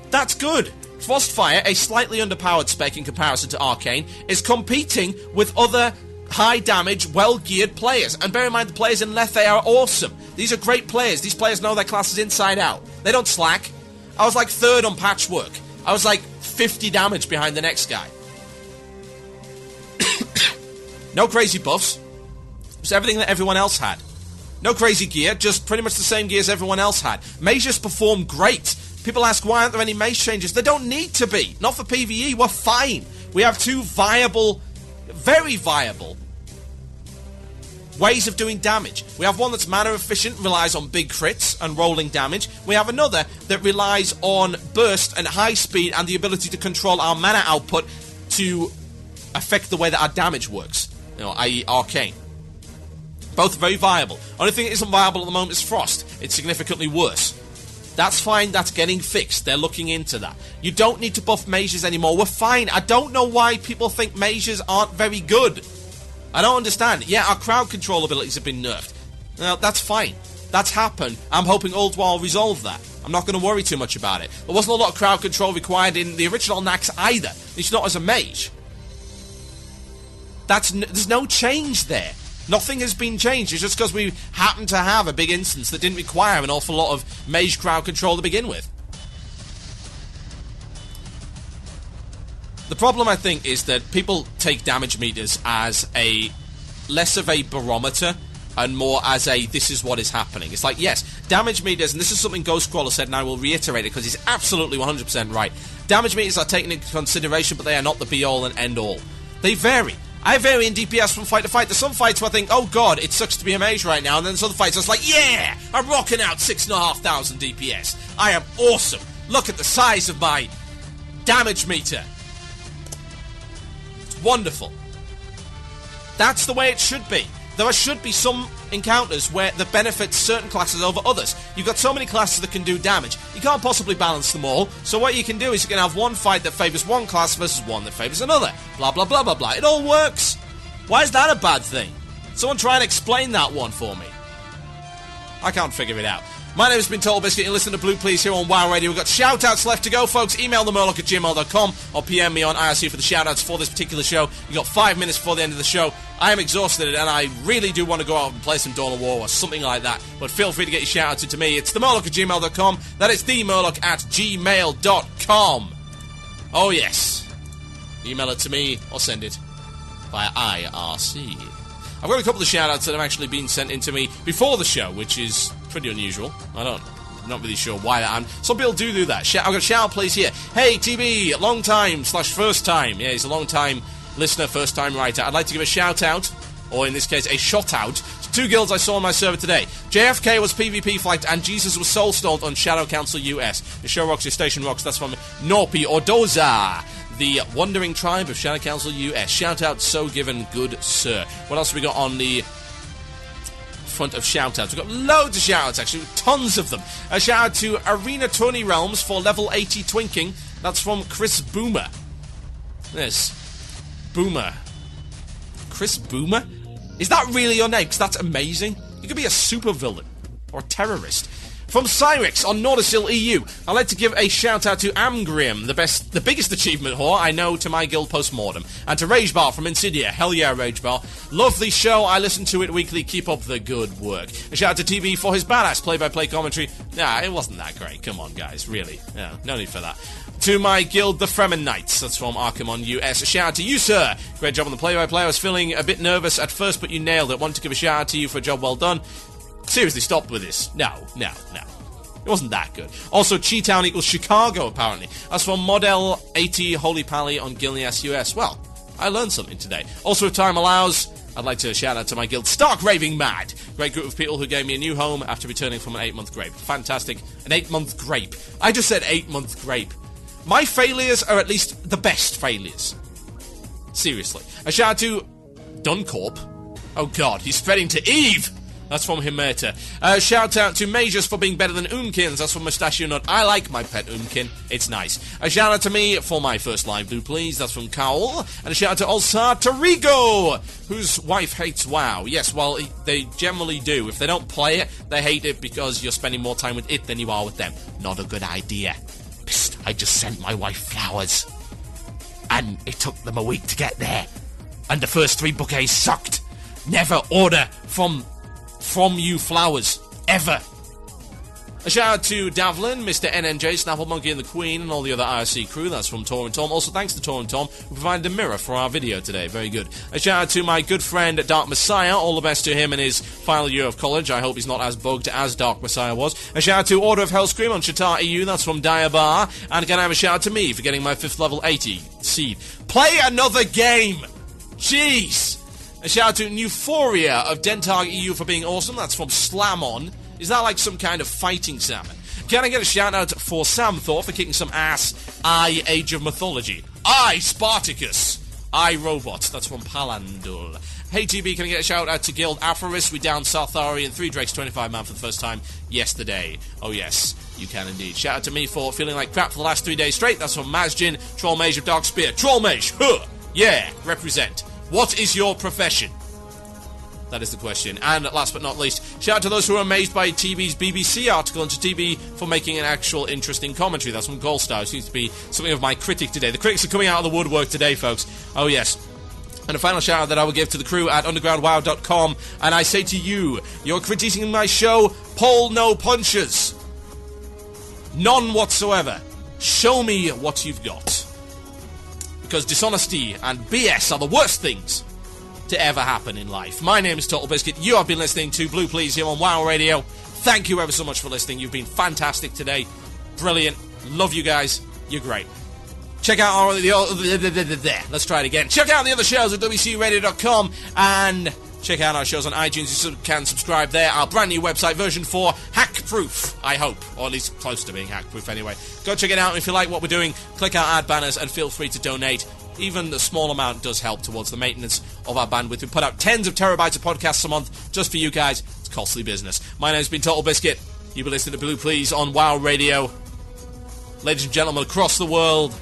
That's good. Frostfire, a slightly underpowered spec in comparison to Arcane, is competing with other high damage, well-geared players. And bear in mind, the players in Lethe are awesome. These are great players. These players know their classes inside out. They don't slack. I was like 3rd on Patchwork. I was like 50 damage behind the next guy. No crazy buffs. It was everything that everyone else had. No crazy gear, just pretty much the same gear as everyone else had. Mages perform great. People ask, why aren't there any mage changes? They don't need to be. Not for PvE, we're fine. We have 2 viable, very viable ways of doing damage. We have one that's mana efficient, relies on big crits and rolling damage. We have another that relies on burst and high speed and the ability to control our mana output to affect the way that our damage works, i.e. Arcane. Both very viable. Only thing that isn't viable at the moment is Frost. It's significantly worse. That's fine, that's getting fixed. They're looking into that. You don't need to buff mages anymore. We're fine. I don't know why people think mages aren't very good. I don't understand. Yeah, our crowd control abilities have been nerfed. Now, that's fine. That's happened. I'm hoping Oldwall will resolve that. I'm not going to worry too much about it. There wasn't a lot of crowd control required in the original Nax either. It's not as a mage. There's no change there. Nothing has been changed. It's just because we happen to have a big instance that didn't require an awful lot of mage crowd control to begin with. The problem, I think, is that people take damage meters as a less of a barometer and more as a this is what is happening. It's like, yes, damage meters, and this is something Ghostcrawler said, and I will reiterate it because he's absolutely 100% right. Damage meters are taken into consideration, but they are not the be-all and end-all. They vary. I vary in DPS from fight to fight. There's some fights where I think, oh god, it sucks to be a mage right now, and then there's other fights where it's like, yeah, I'm rocking out 6,500 DPS. I am awesome. Look at the size of my damage meter. It's wonderful. That's the way it should be. There should be some encounters where that benefits certain classes over others. You've got so many classes that can do damage. You can't possibly balance them all. So what you can do is you can have one fight that favours one class versus one that favours another. Blah, blah, blah, blah, blah. It all works. Why is that a bad thing? Someone try and explain that one for me. I can't figure it out. My name has been TotalBiscuit. You listen to Blue Plz here on WoW Radio. We've got shout-outs left to go, folks. Email themurloc@gmail.com or PM me on IRC for the shout-outs for this particular show. You've got 5 minutes before the end of the show. I am exhausted and I really do want to go out and play some Dawn of War or something like that. But feel free to get your shout-outs to me. It's themurloc@gmail.com. That is themurloc@gmail.com. Oh, yes. Email it to me or send it via IRC. I've got a couple of shout-outs that have actually been sent in to me before the show, which is pretty unusual. I'm not really sure why that happened. Some people do that. I've got a shout-out, please, here. Hey, TB, long time / first time. Yeah, he's a long-time listener, first-time writer. I'd like to give a shout-out, or in this case, a shot-out, to 2 guilds I saw on my server today. JFK was PvP flagged, and Jesus was soul-stalled on Shadow Council US. The show rocks, your station rocks. That's from Norpi Ordoza, the Wandering Tribe of Shadow Council US. Shout out, so given, good sir. What else have we got on the forefront of shout-outs. We've got loads of shout-outs, actually, tons of them. A shout-out to Arena Tony Realms for level 80 twinking. That's from Chris Boomer. Yes. Boomer. Chris Boomer? Is that really your name? Because that's amazing. You could be a supervillain. Or a terrorist. From Cyrix on Nordisil EU, I'd like to give a shout-out to Amgrim, the biggest achievement whore I know to my guild postmortem. And to Ragebar from Insidia. Hell yeah, Ragebar. Love the show. I listen to it weekly. Keep up the good work. A shout-out to TB for his badass play-by-play commentary. Nah, it wasn't that great. Come on, guys. Really. Yeah, no need for that. To my guild, the Fremen Knights. That's from Arkham on US. A shout-out to you, sir. Great job on the play-by-play. I was feeling a bit nervous at first, but you nailed it. Want to give a shout-out to you for a job well done. Seriously, stop with this. No. It wasn't that good. Also, Cheetown equals Chicago, apparently. That's from Model 80 Holy Pally on Gilneas US. Well, I learned something today. Also, if time allows, I'd like to shout out to my guild, Stark Raving Mad. Great group of people who gave me a new home after returning from an 8-month grape. Fantastic. An 8-month grape. I just said 8-month grape. My failures are at least the best failures. Seriously. A shout out to Duncorp. Oh god, he's spreading to Eve! That's from Himeta. Shout out to Majors for being better than Oomkins. That's from Mustachio Nut. I like my pet Oomkin. It's nice. A shout out to me for my first live Blue Plz. That's from Cowl. And a shout out to Ulsar Tarigo, whose wife hates WoW. Yes, well, they generally do. If they don't play it, they hate it because you're spending more time with it than you are with them. Not a good idea. Psst, I just sent my wife flowers. And it took them a week to get there. And the first 3 bouquets sucked. Never order from you flowers. Ever. A shout out to Davlin, Mr. NNJ, Snapple Monkey and the Queen, and all the other IRC crew. That's from Tor and Tom. Also, thanks to Tor and Tom, who provided a mirror for our video today. Very good. A shout out to my good friend, Dark Messiah. All the best to him in his final year of college. I hope he's not as bugged as Dark Messiah was. A shout out to Order of Hellscream on Shatar EU. That's from Diabar. And again, I have a shout out to me for getting my 5th level 80 seed. Play another game! Jeez! A shout out to Euphoria of Dentag EU for being awesome. That's from Slamon. Is that like some kind of fighting salmon? Can I get a shout out for Sam Thor for kicking some ass? I, Age of Mythology. I, Spartacus. I, Robot. That's from Palandul. Hey TB, can I get a shout out to Guild Aphoris? We downed Sarthari and 3 Drakes 25 man for the first time yesterday. Oh yes, you can indeed. Shout out to me for feeling like crap for the last 3 days straight. That's from Mazjin, Troll Mage of Dark Spear. Troll Mage, huh! Yeah, represent. What is your profession? That is the question. And last but not least, shout out to those who are amazed by TB's BBC article and to TB for making an actual interesting commentary. That's from Goldstar, who seems to be something of my critic today. The critics are coming out of the woodwork today, folks. Oh, yes. And a final shout out that I will give to the crew at undergroundwow.com. And I say to you, you're critiquing my show, pull no punches. None whatsoever. Show me what you've got. Because dishonesty and BS are the worst things to ever happen in life. My name is TotalBiscuit. You have been listening to Blue Plz here on WoW Radio. Thank you ever so much for listening. You've been fantastic today. Brilliant. Love you guys. You're great. Check out let's try it again. Check out the other shows at WCRadio.com and check out our shows on iTunes. You can subscribe there. Our brand new website, version 4, hack-proof, I hope. Or at least close to being hack-proof anyway. Go check it out. If you like what we're doing, click our ad banners and feel free to donate. Even a small amount does help towards the maintenance of our bandwidth. We put out tens of terabytes of podcasts a month just for you guys. It's costly business. My name's been TotalBiscuit. You've been listening to Blue Plz on WoW Radio. Ladies and gentlemen across the world,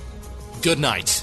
good night.